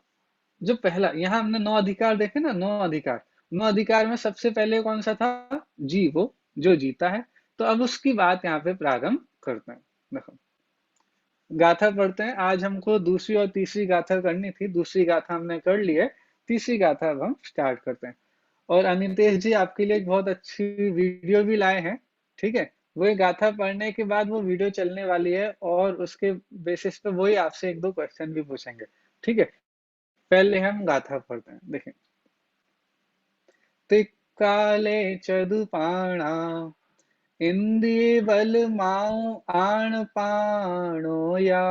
जो पहला यहाँ हमने 9 अधिकार देखे ना, 9 अधिकार में सबसे पहले कौन सा था? जीव, जो जीता है। तो अब उसकी बात यहाँ पे प्रारंभ करते हैं। देखो गाथा पढ़ते हैं। आज हमको दूसरी और तीसरी गाथा करनी थी, दूसरी गाथा हमने कर ली है, तीसरी गाथा अब हम स्टार्ट करते हैं। और अनितेश जी आपके लिए एक बहुत अच्छी वीडियो भी लाए हैं, ठीक है। वो गाथा पढ़ने के बाद वो वीडियो चलने वाली है और उसके बेसिस पे वही आपसे 1-2 क्वेश्चन भी पूछेंगे, ठीक है। पहले हम गाथा पढ़ते हैं। देखें, तिक्काले चदुपाणा इंद्रिय बल माऊ आण पाणो या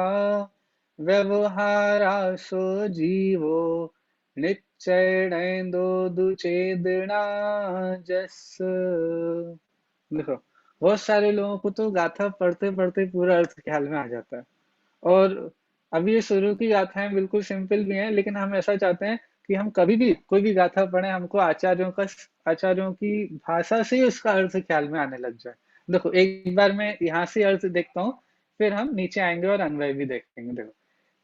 व्यवहारा सो जीवो निश्चय दो दुचेदना जस। देखो बहुत सारे लोगों को तो गाथा पढ़ते पढ़ते पूरा अर्थ ख्याल में आ जाता है। और अभी ये शुरू की गाथाएं बिल्कुल सिंपल भी हैं, लेकिन हम ऐसा चाहते हैं कि हम कभी भी कोई भी गाथा पढ़े हमको आचार्यों की भाषा से ही उसका अर्थ ख्याल में आने लग जाए। देखो एक बार मैं यहाँ से अर्थ देखता हूँ, फिर हम नीचे आएंगे और अन्वय भी देखेंगे। देखो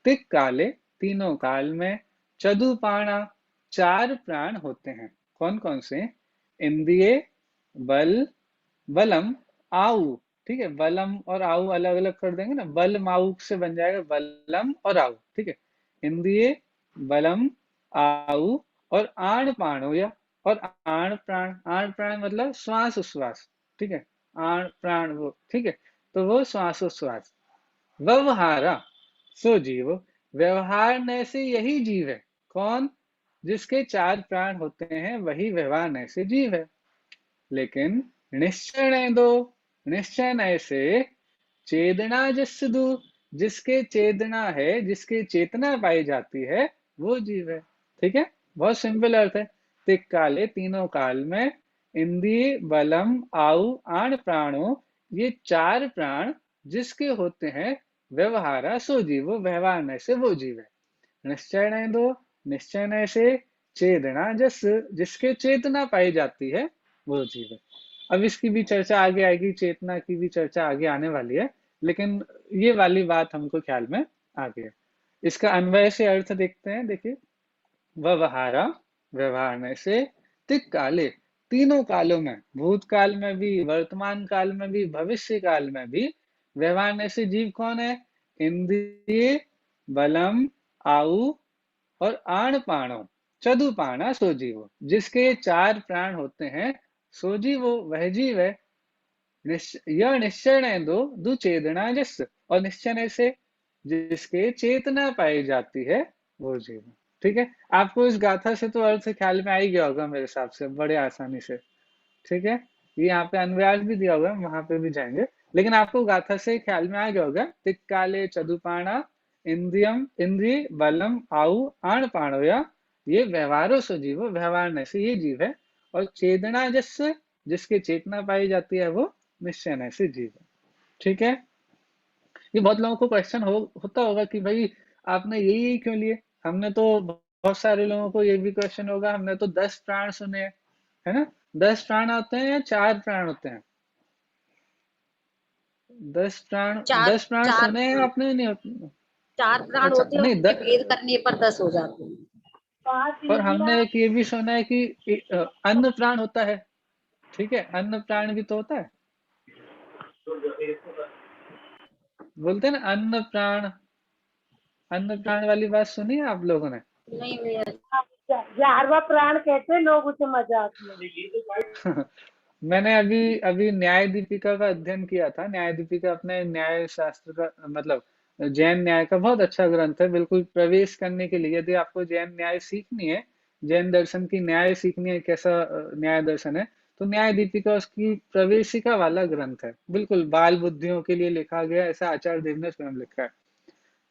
तिक काले, तीनों काल में, चदुपाणा, 4 प्राण होते हैं। कौन कौन से? इंद्रिय, बल, बलम, आऊ, ठीक है। बलम और आऊ अलग अलग कर देंगे ना, बल माऊ से बन जाएगा बलम और आऊ, ठीक है। इंद्रिय, बलम, आऊ और आण प्राणो या, और आण प्राण मतलब श्वास उश्वास, ठीक है। आण प्राण वो, ठीक है। तो वो श्वास उश्वास। व्यवहारा सो जीव, व्यवहार से यही जीव है। कौन? जिसके 4 प्राण होते हैं वही व्यवहार से जीव है। लेकिन निश्चय दो, निश्चय से चेतना जस दो, जिसके चेतना है, जिसके चेतना पाई जाती है वो जीव है, ठीक है। बहुत सिंपल अर्थ है। तिक काले, तीनों काल में, इंद्रिय, बलम, आऊ, आण प्राणो, ये 4 प्राण जिसके होते हैं व्यवहारा सो जीव, व्यवहार से वो जीव है। निश्चय दो, निश्चय से चेतना जस, जिसके चेतना पाई जाती है वो जीव है। अब इसकी भी चर्चा आगे आएगी, चेतना की भी चर्चा आगे आने वाली है, लेकिन ये वाली बात हमको ख्याल में आ गई है। इसका अन्वय से अर्थ देखते हैं। देखिए, व्यवहारा, व्यवहार से, तिक काले, तीनों कालों में, भूतकाल में भी, वर्तमान काल में भी, भविष्य काल में भी व्यवहार से जीव कौन है? इंद्रिय, बलम, आऊ और आण पाणो, चदुपाणा सो जीवो, जिसके 4 प्राण होते हैं सो जीवो, वह जीव है। यह निश्चय दो चेतना जस, और निश्चय से जिसके चेतना पाई जाती है वो जीव, ठीक है। आपको इस गाथा से तो अर्थ ख्याल में आ ही गया होगा मेरे हिसाब से, बड़े आसानी से, ठीक है। ये यहाँ पे अन्वयास भी दिया हुआ है, वहां पे भी जाएंगे, लेकिन आपको गाथा से ख्याल में आ गया होगा। तिक्काले चदुपाणा इंद्रियम, इंद्रिय, बलम, आऊ, आण पाणोया, ये व्यवहारो सो जीव, व्यवहार से ये जीव है। और चेतना जस, जिसके चेतना पाई जाती है वो निश्चय से जीव है, ठीक है। ये बहुत लोगों को क्वेश्चन होता होगा कि भाई आपने यही क्यों लिए। हमने तो बहुत सारे लोगों को ये भी क्वेश्चन होगा, हमने तो 10 प्राण सुने हैं, है ना। 10 प्राण होते हैं या 4 प्राण होते हैं? 10 प्राण, 10 प्राण चार सुने हैं आपने? नहीं होते? 4 प्राण अच्छा होते हैं, नहीं, उनके भेद करने पर 10 हो जाते हैं। और हमने एक ये भी सुना है कि अन्न प्राण होता है, ठीक है। अन्न प्राण भी तो होता है, बोलते हैं ना अन्न प्राण। अन्न प्राण वाली बात सुनी है आप लोगों ने? नहीं भैया, 11वां प्राण कहते हैं लोग उसे मजाक में। मैंने अभी अभी न्याय दीपिका का अध्ययन किया था। न्याय दीपिका अपने न्याय शास्त्र का मतलब जैन न्याय का बहुत अच्छा ग्रंथ है, बिल्कुल प्रवेश करने के लिए। यदि आपको जैन न्याय सीखनी है, जैन दर्शन की न्याय सीखनी है, कैसा न्याय दर्शन है, तो न्याय दीपिका उसकी प्रवेशिका वाला ग्रंथ है। बिल्कुल बाल बुद्धियों के लिए लिखा गया, ऐसा आचार्य देव ने स्वयं लिखा है।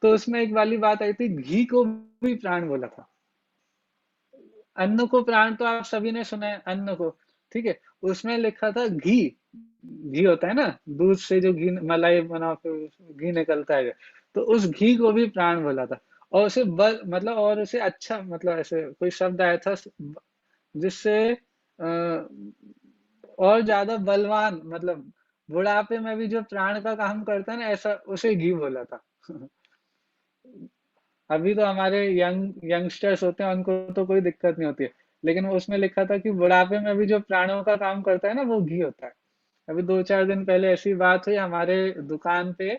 तो उसमें एक वाली बात आई थी, घी को भी प्राण बोला था। अन्न को प्राण तो आप सभी ने सुना है, अन्न को, ठीक है। उसमें लिखा था घी, घी होता है ना, दूध से जो घी मलाई बना के घी निकलता है, तो उस घी को भी प्राण बोला था। और उसे बल मतलब, और उसे अच्छा मतलब ऐसे कोई शब्द आया था जिससे और ज्यादा बलवान, मतलब बुढ़ापे में भी जो प्राण का काम करता है ना, ऐसा उसे घी बोला था। अभी तो हमारे यंगस्टर्स होते हैं उनको तो कोई दिक्कत नहीं होती है, लेकिन उसमें लिखा था कि बुढ़ापे में भी जो प्राणों का काम करता है ना वो घी होता है। अभी 2-4 दिन पहले ऐसी बात हुई, हमारे दुकान पे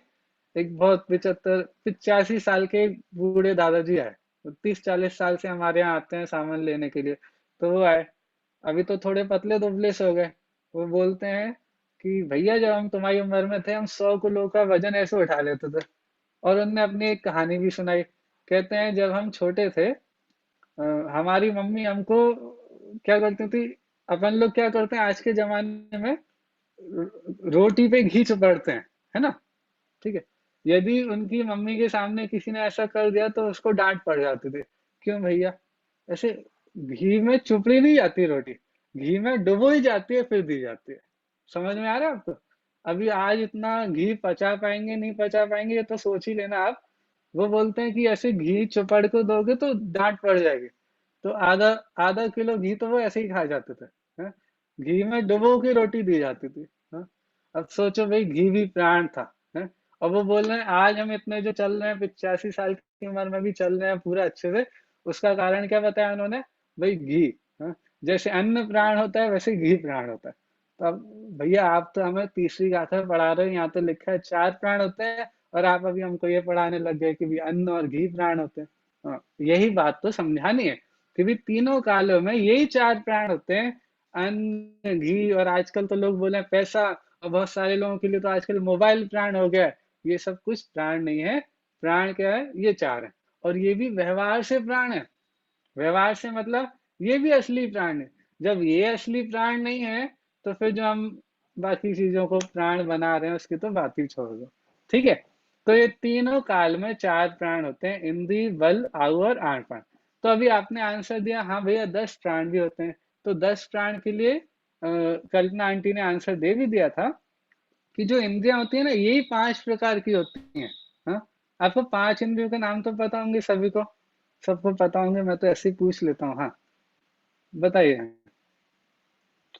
एक बहुत 75-85 साल के बूढ़े दादाजी आए। वो 30-40 साल से हमारे यहाँ आते हैं सामान लेने के लिए। तो वो आए, अभी तो थोड़े पतले दुबले से हो गए। वो बोलते हैं कि भैया जब हम तुम्हारी उम्र में थे हम 100 किलो का वजन ऐसे उठा लेते थे। और उनने अपनी एक कहानी भी सुनाई। कहते हैं जब हम छोटे थे, हमारी मम्मी हमको क्या करती थी, अपन लोग क्या करते हैं आज के जमाने में, रोटी पे घी चिपड़ते हैं, है ना? ठीक है। यदि उनकी मम्मी के सामने किसी ने ऐसा कर दिया तो उसको डांट पड़ जाती थी। क्यों भैया? ऐसे घी में चुपड़ी नहीं जाती रोटी, घी में डुबोई जाती है फिर दी जाती है। समझ में आ रहा है आपको? अभी आज इतना घी पचा पाएंगे नहीं पचा पाएंगे ये तो सोच ही लेना आप। वो बोलते हैं कि ऐसे घी चुपड़ को दोगे तो डांट पड़ जाएगी। तो आधा आधा किलो घी तो वो ऐसे ही खा जाते थे, हैं? घी में डुबो के रोटी दी जाती थी, हैं? अब सोचो भाई घी भी प्राण था, हैं? और वो बोल रहे हैं आज हम इतने जो चल रहे हैं 85 साल की उम्र में भी चल रहे हैं पूरा अच्छे से, उसका कारण क्या बताया उन्होंने? भाई घी, हैं? जैसे अन्न प्राण होता है वैसे घी प्राण होता है। तो अब भैया आप तो हमें तीसरी गाथा पढ़ा रहे हो, यहाँ तो लिखा है 4 प्राण होते हैं और आप अभी हमको ये पढ़ाने लग गए कि भी अन्न और घी प्राण होते हैं। हाँ, यही बात तो समझानी है कि भी तीनों कालों में यही 4 प्राण होते हैं, अन्न, घी और आजकल तो लोग बोले पैसा, और बहुत सारे लोगों के लिए तो आजकल मोबाइल प्राण हो गया है। ये सब कुछ प्राण नहीं है। प्राण क्या है? ये 4 है। और ये भी व्यवहार से प्राण है। व्यवहार से मतलब ये भी असली प्राण है। जब ये असली प्राण नहीं है तो फिर जो हम बाकी चीजों को प्राण बना रहे हैं उसकी तो बात ही छोड़ दो। ठीक है। तो ये तीनों काल में 4 प्राण होते हैं, इंद्री, बल, आयु और आठ प्राण। तो अभी आपने आंसर दिया हाँ भैया 10 प्राण भी होते हैं। तो 10 प्राण के लिए कल्पना आंटी ने आंसर दे भी दिया था कि जो इंद्रियां होती है ना यही 5 प्रकार की होती हैं। हाँ, आपको 5 इंद्रियों के नाम तो पता होंगे सभी को, सबको पता होंगे, मैं तो ऐसे ही पूछ लेता हूँ। हाँ, बताइए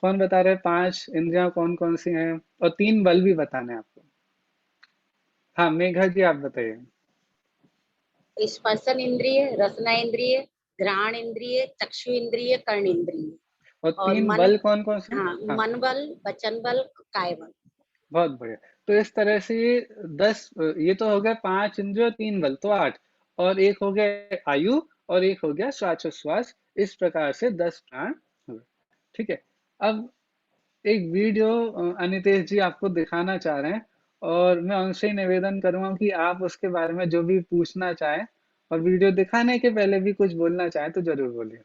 कौन बता रहे हैं 5 इंद्रियां कौन कौन सी हैं, और 3 बल भी बताने हैं आपको। हाँ मेघा जी आप बताइए। स्पर्शन इंद्रिय, रसना इंद्रिय, घ्राण इंद्रिय, चक्षु इंद्रिय, कर्ण इंद्रिय और और 3 बल कौन कौन से? हाँ, हाँ, मन बल, वचन बल, काय बल। बहुत बढ़िया। तो इस तरह से ये 10, ये तो हो गया 5 इंद्रिय और 3 बल, तो 8। और एक हो गया आयु और एक हो गया श्वासोच्छ्वास। इस प्रकार से 10 प्राण हो गए। ठीक है। अब एक वीडियो अनितेश जी आपको दिखाना चाह रहे हैं, और मैं उनसे ही निवेदन करूंगा कि आप उसके बारे में जो भी पूछना चाहें, और वीडियो दिखाने के पहले भी कुछ बोलना चाहें तो जरूर बोलिए।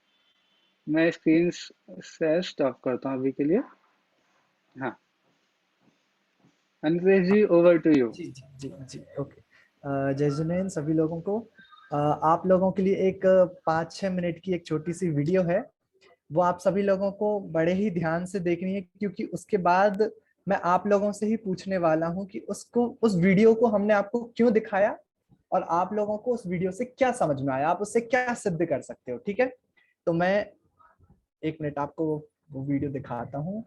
मैं स्क्रीन शेयर स्टॉप करता हूँ अभी के लिए। हाँ, Anitesh ji over to you. जी जी जी जी ओके। जय जिनेन सभी लोगों को। आप लोगों के लिए एक 5-6 मिनट की एक छोटी सी वीडियो है, वो आप सभी लोगों को बड़े ही ध्यान से देखनी है, क्योंकि उसके बाद मैं आप लोगों से ही पूछने वाला हूं कि उस वीडियो को हमने आपको क्यों दिखाया और आप लोगों को उस वीडियो से क्या समझ में आया, आप उससे क्या सिद्ध कर सकते हो। ठीक है, तो मैं 1 मिनट आपको वो वीडियो दिखाता हूँ।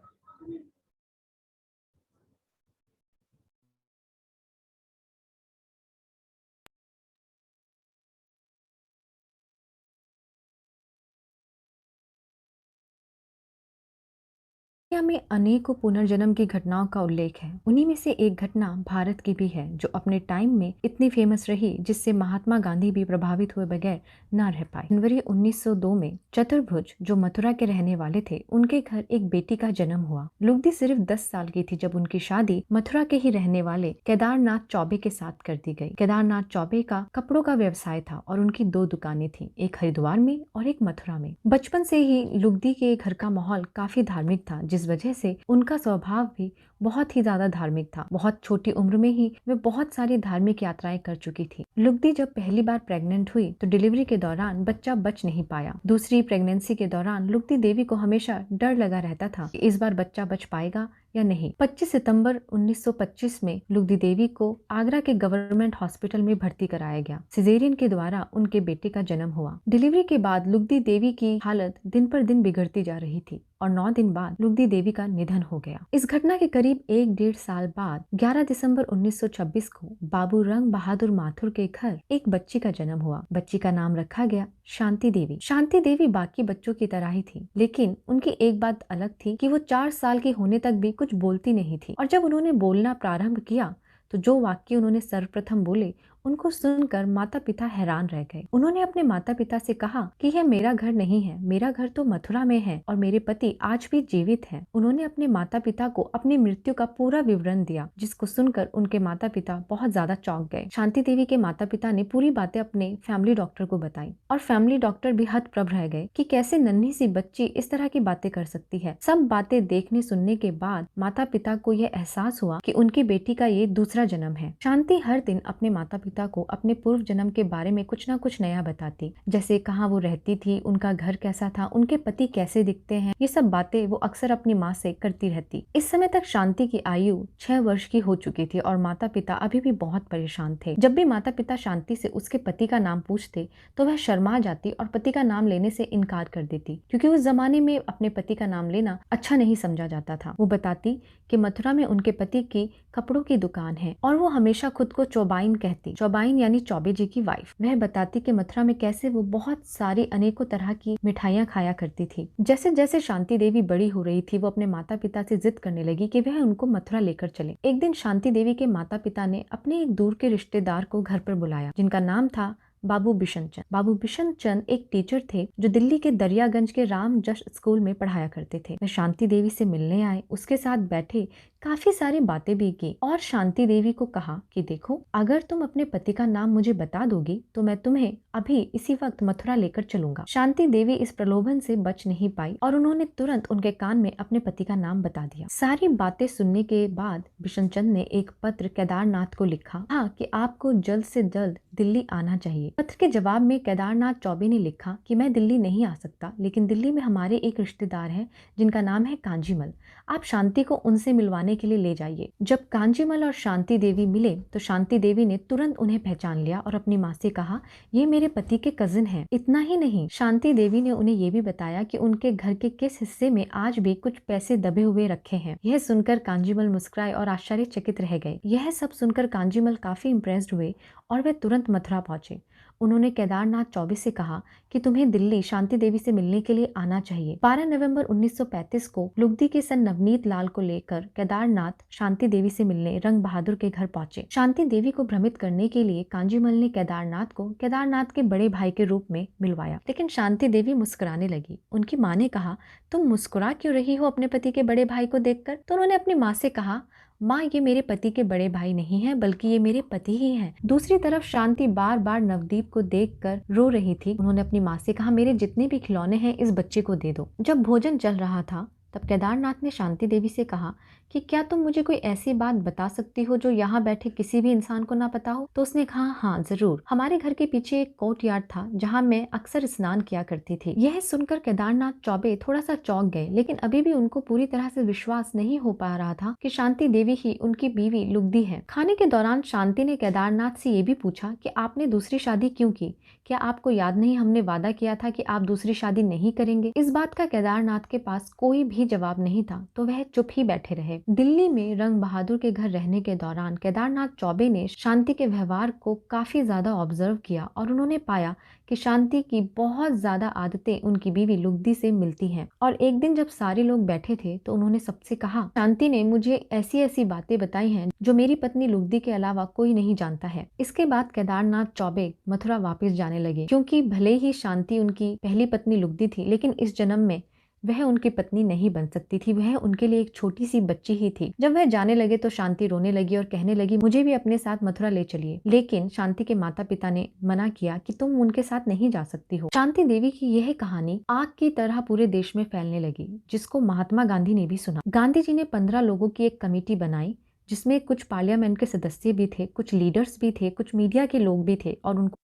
दुनिया में अनेकों पुनर्जन्म की घटनाओं का उल्लेख है। उन्हीं में से एक घटना भारत की भी है जो अपने टाइम में इतनी फेमस रही जिससे महात्मा गांधी भी प्रभावित हुए बगैर न रह पाए। जनवरी 1902 में चतुर्भुज जो मथुरा के रहने वाले थे उनके घर एक बेटी का जन्म हुआ। लुगदी सिर्फ 10 साल की थी जब उनकी शादी मथुरा के ही रहने वाले केदारनाथ चौबे के साथ कर दी गई। केदारनाथ चौबे का कपड़ों का व्यवसाय था और उनकी 2 दुकानें थी, एक हरिद्वार में और एक मथुरा में। बचपन से ही लुगदी के घर का माहौल काफी धार्मिक था, जिस वजह से उनका स्वभाव भी बहुत ही ज्यादा धार्मिक था। बहुत छोटी उम्र में ही वे बहुत सारी धार्मिक यात्राएं कर चुकी थी। लुगदी जब पहली बार प्रेग्नेंट हुई तो डिलीवरी के दौरान बच्चा बच नहीं पाया। दूसरी प्रेगनेंसी के दौरान लुगदी देवी को हमेशा डर लगा रहता था कि इस बार बच्चा बच पाएगा या नहीं। 25 सितंबर 1925 में लुगदी देवी को आगरा के गवर्नमेंट हॉस्पिटल में भर्ती कराया गया। सिजेरियन के द्वारा उनके बेटे का जन्म हुआ। डिलीवरी के बाद लुगदी देवी की हालत दिन पर दिन बिगड़ती जा रही थी और 9 दिन बाद लुगदी देवी का निधन हो गया। इस घटना के करीब करीब 1-1.5 साल बाद 11 दिसंबर 1926 को बाबू रंग बहादुर माथुर के घर एक बच्ची का जन्म हुआ। बच्ची का नाम रखा गया शांति देवी। शांति देवी बाकी बच्चों की तरह ही थी, लेकिन उनकी एक बात अलग थी कि वो 4 साल की होने तक भी कुछ बोलती नहीं थी, और जब उन्होंने बोलना प्रारंभ किया तो जो वाक्य उन्होंने सर्वप्रथम बोले उनको सुनकर माता पिता हैरान रह गए। उन्होंने अपने माता पिता से कहा कि यह मेरा घर नहीं है, मेरा घर तो मथुरा में है और मेरे पति आज भी जीवित हैं। उन्होंने अपने माता पिता को अपनी मृत्यु का पूरा विवरण दिया, जिसको सुनकर उनके माता पिता बहुत ज्यादा चौंक गए। शांति देवी के माता पिता ने पूरी बातें अपने फैमिली डॉक्टर को बताई और फैमिली डॉक्टर भी हतप्रभ रह गए कि कैसे नन्ही सी बच्ची इस तरह की बातें कर सकती है। सब बातें देखने सुनने के बाद माता पिता को यह एहसास हुआ कि उनकी बेटी का ये दूसरा जन्म है। शांति हर दिन अपने माता पिता को अपने पूर्व जन्म के बारे में कुछ ना कुछ नया बताती, जैसे कहाँ वो रहती थी, उनका घर कैसा था, उनके पति कैसे दिखते हैं। ये सब बातें वो अक्सर अपनी माँ से करती रहती। इस समय तक शांति की आयु 6 वर्ष की हो चुकी थी और माता पिता अभी भी बहुत परेशान थे। जब भी माता पिता शांति से उसके पति का नाम पूछते तो वह शर्मा जाती और पति का नाम लेने से इनकार कर देती, क्योंकि उस जमाने में अपने पति का नाम लेना अच्छा नहीं समझा जाता था। वो बताती कि मथुरा में उनके पति की कपड़ों की दुकान है और वो हमेशा खुद को चौबाइन कहती। चौबाइन यानी चौबे जी की वाइफ। वह बताती कि मथुरा में कैसे वो बहुत सारी अनेकों तरह की मिठाइयाँ खाया करती थी। जैसे जैसे शांति देवी बड़ी हो रही थी, वो अपने माता पिता से जिद करने लगी कि वह उनको मथुरा लेकर चले। एक दिन शांति देवी के माता पिता ने अपने एक दूर के रिश्तेदार को घर पर बुलाया, जिनका नाम था बाबू बिशन चंद। बाबू बिशन चंद एक टीचर थे जो दिल्ली के दरियागंज के राम जश स्कूल में पढ़ाया करते थे। वह शांति देवी से मिलने आए, उसके साथ बैठे, काफी सारी बातें भी की और शांति देवी को कहा कि देखो, अगर तुम अपने पति का नाम मुझे बता दोगी तो मैं तुम्हें अभी इसी वक्त मथुरा लेकर चलूंगा। शांति देवी इस प्रलोभन से बच नहीं पाई और उन्होंने तुरंत उनके कान में अपने पति का नाम बता दिया। सारी बातें सुनने के बाद बिशन चंद ने एक पत्र केदारनाथ को लिखा था कि आपको जल्द से जल्द दिल्ली आना चाहिए। पत्र के जवाब में केदारनाथ चौबे ने लिखा कि मैं दिल्ली नहीं आ सकता, लेकिन दिल्ली में हमारे एक रिश्तेदार है जिनका नाम है कांजीमल। आप शांति को उनसे मिलवाने के लिए ले जाइए। जब कांजीमल और शांति देवी मिले तो शांति देवी ने तुरंत उन्हें पहचान लिया और अपनी माँ से कहा, ये मेरे पति के कजिन हैं। इतना ही नहीं, शांति देवी ने उन्हें ये भी बताया कि उनके घर के किस हिस्से में आज भी कुछ पैसे दबे हुए रखे हैं। यह सुनकर कांजीमल मुस्कुराए और आश्चर्यचकित रह गए। यह सब सुनकर कांजीमल काफी इम्प्रेस्ड हुए और वे तुरंत मथुरा पहुंचे। उन्होंने केदारनाथ चौबे से कहा कि तुम्हें दिल्ली शांति देवी से मिलने के लिए आना चाहिए। 12 नवंबर 1935 को लुगदी के सन नवनीत लाल को लेकर केदारनाथ शांति देवी से मिलने रंग बहादुर के घर पहुंचे। शांति देवी को भ्रमित करने के लिए कांजीमल ने केदारनाथ को केदारनाथ के बड़े भाई के रूप में मिलवाया, लेकिन शांति देवी मुस्कुराने लगी। उनकी माँ ने कहा, तुम मुस्कुरा क्यों रही हो अपने पति के बड़े भाई को देखकर? तो उन्होंने अपनी माँ से कहा, माँ, ये मेरे पति के बड़े भाई नहीं हैं, बल्कि ये मेरे पति ही हैं। दूसरी तरफ शांति बार बार नवदीप को देखकर रो रही थी। उन्होंने अपनी माँ से कहा, मेरे जितने भी खिलौने हैं इस बच्चे को दे दो। जब भोजन चल रहा था तब केदारनाथ ने शांति देवी से कहा कि क्या तुम मुझे कोई ऐसी बात बता सकती हो जो यहाँ बैठे किसी भी इंसान को ना पता हो? तो उसने कहा, हाँ जरूर, हमारे घर के पीछे एक कोर्ट यार्ड था जहाँ मैं अक्सर स्नान किया करती थी। यह सुनकर केदारनाथ चौबे थोड़ा सा चौंक गए, लेकिन अभी भी उनको पूरी तरह से विश्वास नहीं हो पा रहा था कि शांति देवी ही उनकी बीवी लुगदी है। खाने के दौरान शांति ने केदारनाथ से ये भी पूछा कि आपने दूसरी शादी क्यों की? क्या आपको याद नहीं हमने वादा किया था कि आप दूसरी शादी नहीं करेंगे? इस बात का केदारनाथ के पास कोई भी जवाब नहीं था, तो वह चुप ही बैठे रहे। दिल्ली में रंग बहादुर के घर रहने के दौरान केदारनाथ चौबे ने शांति के व्यवहार को काफी ज्यादा ऑब्जर्व किया और उन्होंने पाया कि शांति की बहुत ज्यादा आदतें उनकी बीवी लुगदी से मिलती हैं। और एक दिन जब सारे लोग बैठे थे तो उन्होंने सबसे कहा, शांति ने मुझे ऐसी ऐसी बातें बताई हैं जो मेरी पत्नी लुगदी के अलावा कोई नहीं जानता है। इसके बाद केदारनाथ चौबे मथुरा वापस जाने लगे, क्योंकि भले ही शांति उनकी पहली पत्नी लुगदी थी, लेकिन इस जन्म में वह उनकी पत्नी नहीं बन सकती थी। वह उनके लिए एक छोटी सी बच्ची ही थी। जब वह जाने लगे तो शांति रोने लगी और कहने लगी, मुझे भी अपने साथ मथुरा ले चलिए। लेकिन शांति के माता पिता ने मना किया कि तुम उनके साथ नहीं जा सकती हो। शांति देवी की यह कहानी आग की तरह पूरे देश में फैलने लगी, जिसको महात्मा गांधी ने भी सुना। गांधी जी ने 15 लोगों की एक कमेटी बनाई, जिसमें कुछ पार्लियामेंट के सदस्य भी थे, कुछ लीडर्स भी थे, कुछ मीडिया के लोग भी थे और उनको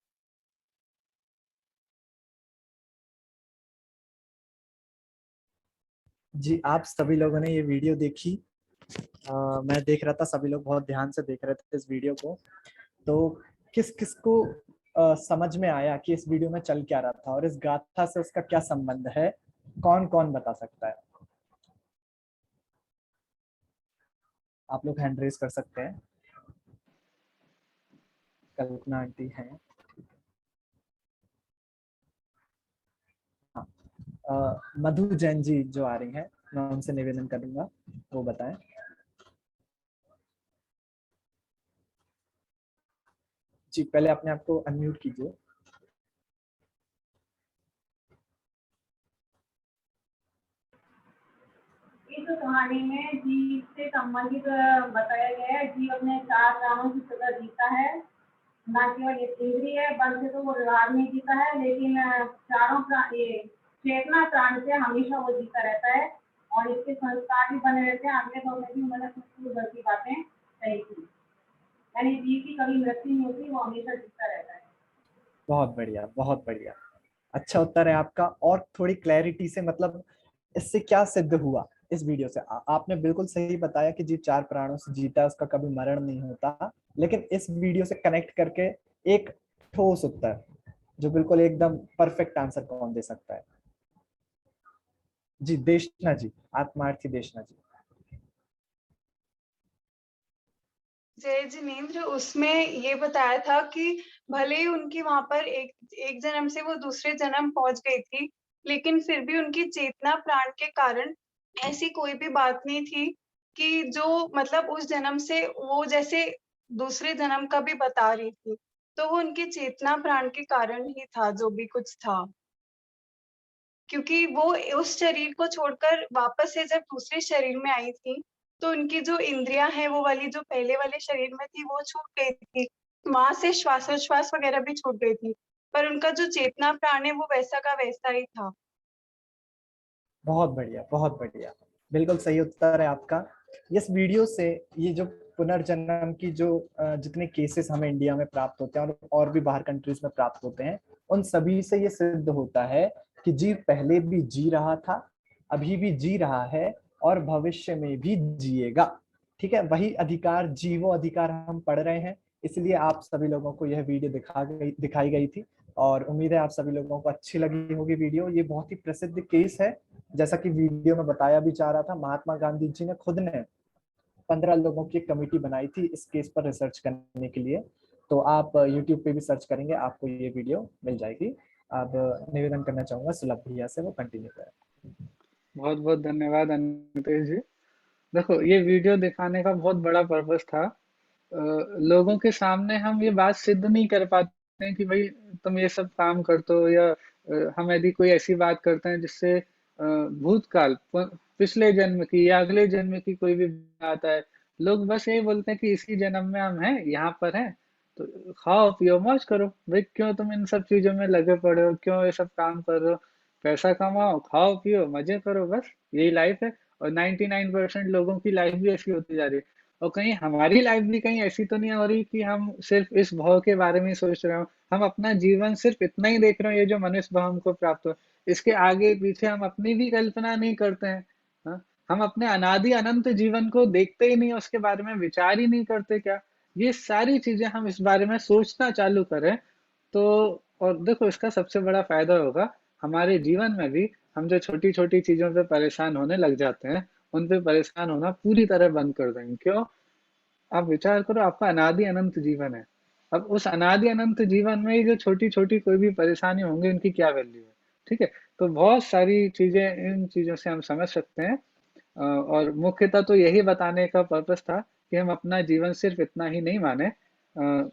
जी, आप सभी लोगों ने ये वीडियो देखी। मैं देख रहा था, सभी लोग बहुत ध्यान से देख रहे थे इस वीडियो को। तो किस किस को समझ में आया कि इस वीडियो में चल क्या रहा था और इस गाथा से उसका क्या संबंध है? कौन कौन बता सकता है? आप लोग हैंड रेज कर सकते हैं। कल्पना आंटी हैं। मधु जैन जी जो आ रही हैं, मैं उनसे निवेदन करूंगा वो बताएं। जी पहले अपने आप को अनम्यूट कीजिए। इस कहानी में जीव से संबंधित बताया गया है। जीव अपने 4 प्राणों की तरह जीता है, ना केवल इंद्रिय बल से तो वो व्यवहार में जीता है, लेकिन चारों प्राण ये चेतना प्राण से हमेशा वो जीता रहता है और इसके संस्कार भी बने रहते हैं। अगले दौर में भी उन्होंने कुछ घर की बातें कही थी, यानी जीव की कभी मृत्यु नहीं होती, वो हमेशा जीता रहता है। बहुत बढ़िया, बहुत बढ़िया, अच्छा उत्तर है आपका। और थोड़ी क्लैरिटी से, मतलब इससे क्या सिद्ध हुआ इस वीडियो से? आपने बिल्कुल सही बताया कि जीव 4 प्राणों से जीता, उसका कभी मरण नहीं होता, लेकिन इस वीडियो से कनेक्ट करके एक ठोस उत्तर, जो बिल्कुल एकदम परफेक्ट आंसर कौन दे सकता है? जी देशना जी, आत्मार्थी देशना जी। जय जिनेंद्र, उसमें ये बताया था कि भले ही उनकी वहां पर एक जन्म से वो दूसरे जन्म पहुंच गई थी, लेकिन फिर भी उनकी चेतना प्राण के कारण ऐसी कोई भी बात नहीं थी कि जो मतलब उस जन्म से वो जैसे दूसरे जन्म का भी बता रही थी, तो वो उनकी चेतना प्राण के कारण ही था जो भी कुछ था। क्योंकि वो उस शरीर को छोड़कर वापस से जब दूसरे शरीर में आई थी, तो उनकी जो इंद्रियां हैं वो वाली जो पहले वाले शरीर में थी वो छूट गई थी, वहां से श्वासोच्छ्वास वगैरह भी छूट गई थी, पर उनका जो चेतना प्राण है वो वैसा का वैसा ही था। बहुत बढ़िया, बहुत बढ़िया, बिल्कुल सही उत्तर है आपका। इस वीडियो से ये जो पुनर्जन्म की जो जितने केसेस हमें इंडिया में प्राप्त होते हैं और भी बाहर कंट्रीज में प्राप्त होते हैं, उन सभी से ये सिद्ध होता है कि जीव पहले भी जी रहा था, अभी भी जी रहा है और भविष्य में भी जिएगा। ठीक है, वही अधिकार, जीवो अधिकार हम पढ़ रहे हैं, इसलिए आप सभी लोगों को यह वीडियो दिखाई गई थी और उम्मीद है आप सभी लोगों को अच्छी लगी होगी वीडियो। ये बहुत ही प्रसिद्ध केस है, जैसा कि वीडियो में बताया भी जा रहा था। महात्मा गांधी जी ने खुद ने 15 लोगों की कमेटी बनाई थी इस केस पर रिसर्च करने के लिए, तो आप YouTube पे भी सर्च करेंगे, आपको ये वीडियो मिल जाएगी। अब निवेदन करना चाहूंगा सुलभ भैया से, वो कंटिन्यू करें। बहुत बहुत धन्यवाद अनितेश जी। देखो, ये वीडियो दिखाने का बहुत बड़ा पर्पस था। लोगों के सामने हम ये बात सिद्ध नहीं कर पाते हैं कि भाई तुम ये सब काम करते हो, या हम यदि कोई ऐसी बात करते हैं जिससे भूतकाल, पिछले जन्म की या अगले जन्म की कोई भी बात है, लोग बस यही बोलते हैं कि इसी जन्म में हम हैं, यहाँ पर हैं, तो खाओ पियो मौज करो। भाई क्यों तुम इन सब चीजों में लगे पड़े हो, क्यों ये सब काम कर रहे हो? पैसा कमाओ, खाओ पियो, मजे करो, बस यही लाइफ है। और 99% लोगों की लाइफ भी ऐसी होती जा रही है। और कहीं हमारी लाइफ भी कहीं ऐसी तो नहीं हो रही कि हम सिर्फ इस भाव के बारे में ही सोच रहे हो, हम अपना जीवन सिर्फ इतना ही देख रहे हो, ये जो मनुष्य भाव हमको प्राप्त हो, इसके आगे पीछे हम अपनी भी कल्पना नहीं करते हैं। हाँ? हम अपने अनादि अनंत जीवन को देखते ही नहीं, उसके बारे में विचार ही नहीं करते क्या? ये सारी चीजें हम इस बारे में सोचना चालू करें तो, और देखो इसका सबसे बड़ा फायदा होगा हमारे जीवन में भी। हम जो छोटी छोटी चीजों पे परेशान होने लग जाते हैं, उन पे परेशान होना पूरी तरह बंद कर देंगे। क्यों? आप विचार करो, आपका अनादि अनंत जीवन है। अब उस अनादि अनंत जीवन में जो छोटी छोटी कोई भी परेशानी होंगी, उनकी क्या वैल्यू है? ठीक है, तो बहुत सारी चीजें इन चीजों से हम समझ सकते हैं। और मुख्यतः तो यही बताने का पर्पस था कि हम अपना जीवन सिर्फ इतना ही नहीं माने,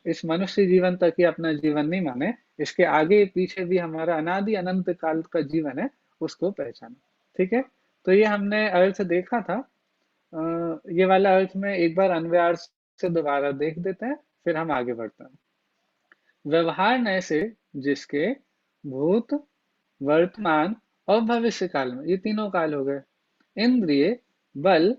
इस मनुष्य जीवन तक ही अपना जीवन नहीं माने, इसके आगे पीछे भी हमारा अनादि अनंत काल का जीवन है, उसको पहचाने। ठीक है, तो ये हमने अर्थ देखा था। ये वाला अर्थ में एक बार अन्वयार्थ से दोबारा देख देते हैं, फिर हम आगे बढ़ते हैं। व्यवहार नय से जिसके भूत, वर्तमान और भविष्य काल में, ये तीनों काल हो गए, इंद्रिय, बल,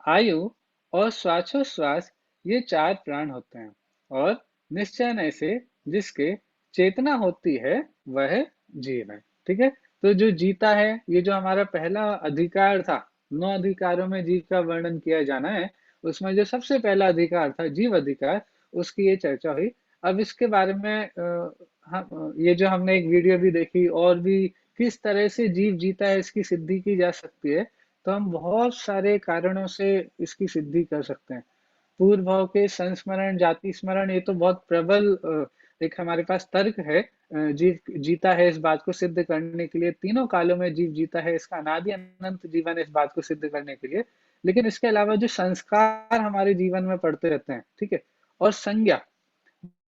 आयु और श्वासोश्वास, ये 4 प्राण होते हैं। और निश्चय नय से जिसके चेतना होती है, वह जीव है। ठीक है, तो जो जीता है, ये जो हमारा पहला अधिकार था, 9 अधिकारों में जीव का वर्णन किया जाना है, उसमें जो सबसे पहला अधिकार था जीव अधिकार, उसकी ये चर्चा हुई। अब इसके बारे में ये जो हमने एक वीडियो भी देखी, और भी किस तरह से जीव जीता है इसकी सिद्धि की जा सकती है, तो हम बहुत सारे कारणों से इसकी सिद्धि कर सकते हैं। पूर्व भाव के संस्मरण, जाति स्मरण, ये तो बहुत प्रबल एक हमारे पास तर्क है। जीव जीता है इस बात को सिद्ध करने के लिए, तीनों कालों में जीव जीता है, इसका अनादि अनंत जीवन है इस बात को सिद्ध करने के लिए। लेकिन इसके अलावा जो संस्कार हमारे जीवन में पड़ते रहते हैं, ठीक है, और संज्ञा,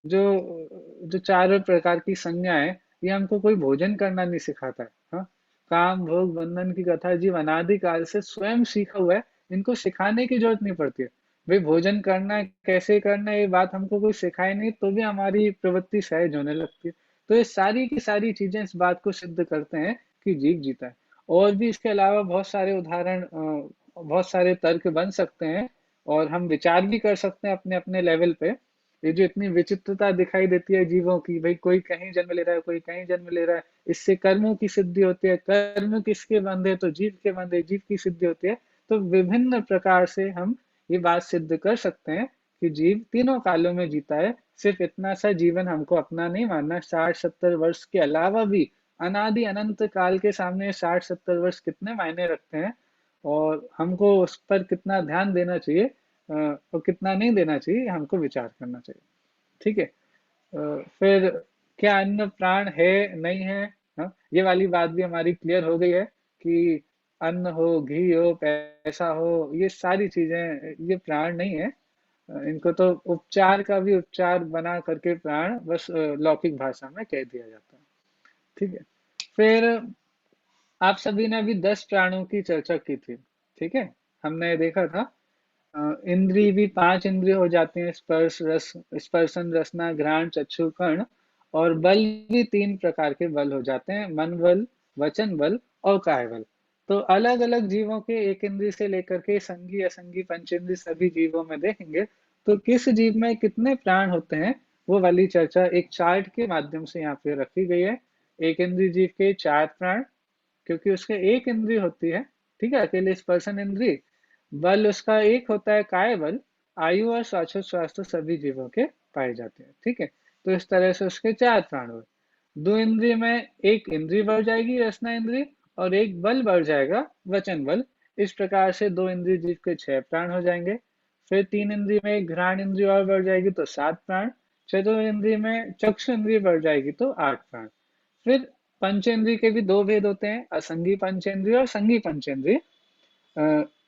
जो जो चारों प्रकार की संज्ञाएं, ये हमको कोई भोजन करना नहीं सिखाता है। हाँ, काम भोग बंधन की कथा जीव अनादि काल से स्वयं सीखा हुआ है, इनको सिखाने की जरूरत नहीं पड़ती है। भाई भोजन करना है, कैसे करना है, ये बात हमको कोई सिखाए नहीं, तो भी हमारी प्रवृत्ति सहज होने लगती है। तो ये सारी की सारी चीजें इस बात को सिद्ध करते हैं कि जीव जीता है। और भी इसके अलावा बहुत सारे उदाहरण, बहुत सारे तर्क बन सकते हैं, और हम विचार भी कर सकते हैं अपने अपने लेवल पे। ये जो इतनी विचित्रता दिखाई देती है जीवों की, भाई कोई कहीं जन्म ले रहा है, कोई कहीं जन्म ले रहा है, इससे कर्मों की सिद्धि होती है, कर्म किसके बंधे, तो जीव के बंधे, जीव की सिद्धि होती है। तो विभिन्न प्रकार से हम ये बात सिद्ध कर सकते हैं कि जीव तीनों कालों में जीता है। सिर्फ इतना सा जीवन हमको अपना नहीं मानना, 60-70 वर्ष के अलावा भी अनादि अनंत काल के सामने 60-70 वर्ष कितने मायने रखते हैं, और हमको उस पर कितना ध्यान देना चाहिए और कितना नहीं देना चाहिए, हमको विचार करना चाहिए। ठीक है। फिर क्या अन्न प्राण है नहीं है, हाँ, ये वाली बात भी हमारी क्लियर हो गई है कि अन्न हो, घी हो, पैसा हो, ये सारी चीजें ये प्राण नहीं है। इनको तो उपचार का भी उपचार बना करके प्राण बस लौकिक भाषा में कह दिया जाता है। ठीक है। फिर आप सभी ने अभी 10 प्राणों की चर्चा की थी, ठीक है। हमने देखा था इंद्रिय भी 5 इंद्रिय हो जाते हैं, स्पर्श रस, स्पर्शन रसना घ्राण चक्षु कर्ण, और बल भी 3 प्रकार के बल हो जाते हैं, मन बल, वचन बल और काय बल। तो अलग अलग जीवों के एक इंद्रिय से लेकर के संगी असंगी पंचेंद्रिय सभी जीवों में देखेंगे तो किस जीव में कितने प्राण होते हैं, वो वाली चर्चा एक चार्ट के माध्यम से यहाँ पे रखी गई है। एक इंद्रिय जीव के 4 प्राण, क्योंकि उसके एक इंद्रिय होती है, ठीक है, अकेले स्पर्शन इंद्रिय। बल उसका एक होता है काय बल, आयु और श्वासोच्छ्वास सभी जीवों के पाए जाते हैं, ठीक है। तो इस तरह से उसके 4 प्राण हुए। 2 इंद्रिय में एक इंद्रिय बढ़ जाएगी रसना इंद्रिय, और एक बल बढ़ जाएगा वचन बल। इस प्रकार से 2 इंद्रिय जीव के 6 प्राण हो जाएंगे। फिर 3 इंद्रिय में एक घ्राण इंद्रिय और बढ़ जाएगी तो 7 प्राण। चतुर्थ इंद्रिय में चक्षु इंद्रिय बढ़ जाएगी तो 8 प्राण। फिर पंचेंद्रिय के भी 2 भेद होते हैं, असंगी पंचेंद्रिय और संगी पंचेंद्रिय।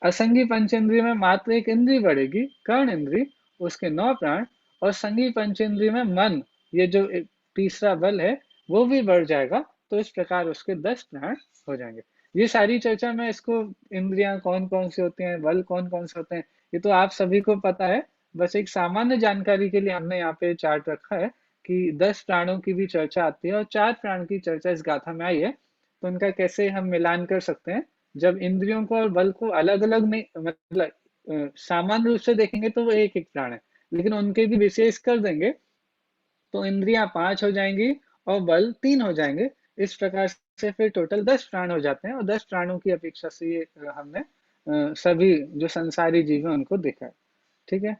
असंगी पंचेंद्रिय में मात्र एक इंद्रिय बढ़ेगी, कर्ण इंद्रिय, उसके 9 प्राण, और संगी पंचेंद्रिय में मन, ये जो तीसरा बल है, वो भी बढ़ जाएगा। तो इस प्रकार उसके 10 प्राण हो जाएंगे। ये सारी चर्चा में इसको इंद्रियां कौन कौन सी होती हैं, बल कौन कौन से होते हैं, ये तो आप सभी को पता है। बस एक सामान्य जानकारी के लिए हमने यहाँ पे चार्ट रखा है कि 10 प्राणों की भी चर्चा आती है और 4 प्राण की चर्चा इस गाथा में आई है। तो उनका कैसे हम मिलान कर सकते हैं, जब इंद्रियों को और बल को अलग अलग नहीं, मतलब सामान्य रूप से देखेंगे तो वो एक एक प्राण है, लेकिन उनके भी विशेष कर देंगे तो इंद्रियां 5 हो जाएंगी और बल 3 हो जाएंगे। इस प्रकार से फिर टोटल 10 प्राण हो जाते हैं, और 10 प्राणों की अपेक्षा से ये हमने सभी जो संसारी जीव है उनको देखा है, ठीक है।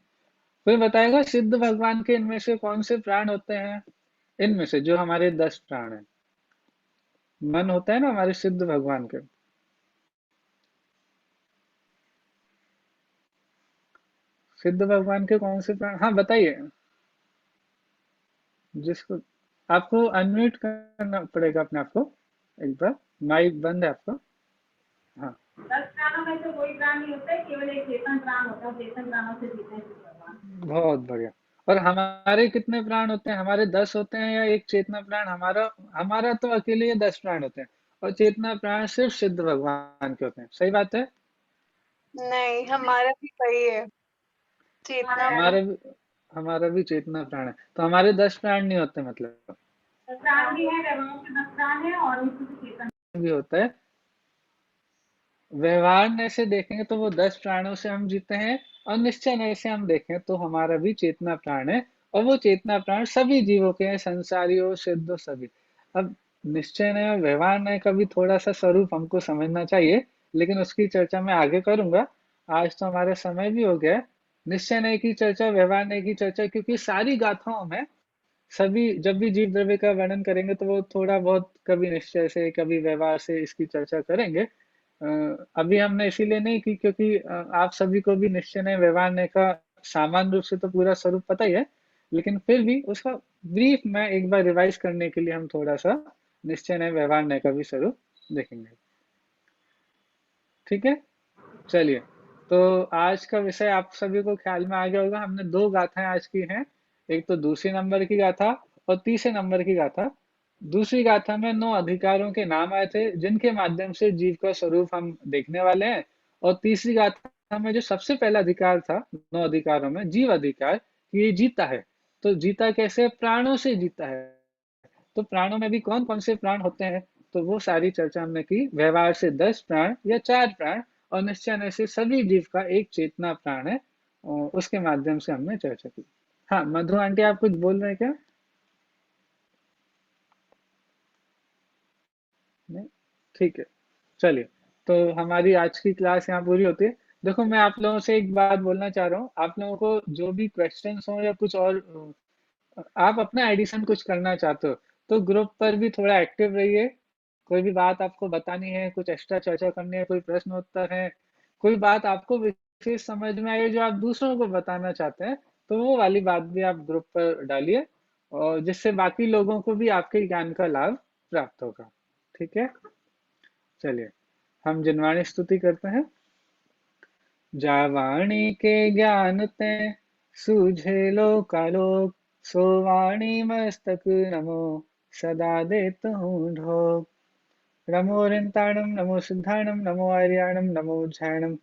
कोई बताएगा सिद्ध भगवान के इनमें से कौन से प्राण होते हैं, इनमें से जो हमारे 10 प्राण है। मन होता है ना हमारे सिद्ध भगवान के, सिद्ध भगवान के कौन से प्राण, हाँ बताइए। जिसको आपको अनम्यूट करना पड़ेगा अपने आप को, एक बार माइक बंद है आपका। हाँ 10 प्राणों में तो कोई प्राण नहीं होता है, केवल एक चेतन प्राण होता है, चेतन प्राणों से जीते हैं भगवान। बहुत बढ़िया। और हमारे कितने प्राण होते हैं, हमारे 10 होते हैं या एक चेतना प्राण? हमारा तो अकेले ये 10 प्राण होते हैं, और चेतना प्राण सिर्फ सिद्ध भगवान के होते हैं। सही बात है? नहीं, हमारा भी वही है, चेतना हमारा भी चेतना प्राण है, तो हमारे 10 प्राण नहीं होते, मतलब प्राण भी है, व्यवहार के 10 प्राण है और उनकी चेतन भी होता है। व्यवहार में से देखेंगे तो वो 10 प्राणों से हम जीते हैं, और निश्चय नय से हम देखें तो हमारा भी चेतना प्राण है, और वो चेतना प्राण सभी जीवों के हैं, संसारियों सिद्धों सभी। अब निश्चय नय और व्यवहार नय का भी थोड़ा सा स्वरूप हमको समझना चाहिए, लेकिन उसकी चर्चा मैं आगे करूंगा। आज तो हमारा समय भी हो गया है। निश्चय नय की चर्चा, व्यवहार नय की चर्चा, क्योंकि सारी गाथाओं में सभी जब भी जीव द्रव्य का वर्णन करेंगे तो वो थोड़ा बहुत कभी निश्चय से कभी व्यवहार से इसकी चर्चा करेंगे। अभी हमने इसीलिए नहीं की क्योंकि आप सभी को भी निश्चय न्याय व्यवहार का सामान्य रूप से तो पूरा स्वरूप पता ही है, लेकिन फिर भी उसका ब्रीफ में एक बार रिवाइज करने के लिए हम थोड़ा सा निश्चय न्याय व्यवहार का भी स्वरूप देखेंगे। ठीक है, चलिए। तो आज का विषय आप सभी को ख्याल में आ गया होगा। हमने 2 गाथाएं आज की हैं, एक तो दूसरे नंबर की गाथा और तीसरे नंबर की गाथा। दूसरी गाथा में 9 अधिकारों के नाम आए थे जिनके माध्यम से जीव का स्वरूप हम देखने वाले हैं, और तीसरी गाथा में जो सबसे पहला अधिकार था 9 अधिकारों में, जीव अधिकार, कि ये जीता है। तो जीता कैसे? प्राणों से जीता है। तो प्राणों में भी कौन कौन से प्राण होते हैं, तो वो सारी चर्चा हमने की। व्यवहार से 10 प्राण या 4 प्राण, और निश्चय से सभी जीव का एक चेतना प्राण है, और उसके माध्यम से हमने चर्चा की। हाँ मधु आंटी, आप कुछ बोल रहे हैं क्या? नहीं, ठीक है, चलिए। तो हमारी आज की क्लास यहाँ पूरी होती है। देखो, मैं आप लोगों से एक बात बोलना चाह रहा हूँ। आप लोगों को जो भी क्वेश्चंस हो या कुछ और आप अपना एडिशन कुछ करना चाहते हो तो ग्रुप पर भी थोड़ा एक्टिव रहिए। कोई भी बात आपको बतानी है, कुछ एक्स्ट्रा चर्चा करनी है, कोई प्रश्न उत्तर है, कोई बात आपको विशेष समझ में आई जो आप दूसरों को बताना चाहते हैं, तो वो वाली बात भी आप ग्रुप पर डालिए, और जिससे बाकी लोगों को भी आपके ज्ञान का लाभ प्राप्त होगा। ठीक है, चलिए हम जिनवाणी स्तुति करते हैं। जावाणी के ज्ञान ते सूझे लोकालोक, सो वाणी मस्तक नमो सदा देत हूँ ढोक। नमो रिंताणम, नमो सिद्धाणम, नमो आर्याणम, नमो उज्जायणम,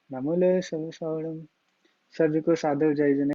नमो ले सविसौणम। सभी को सादर जय जने।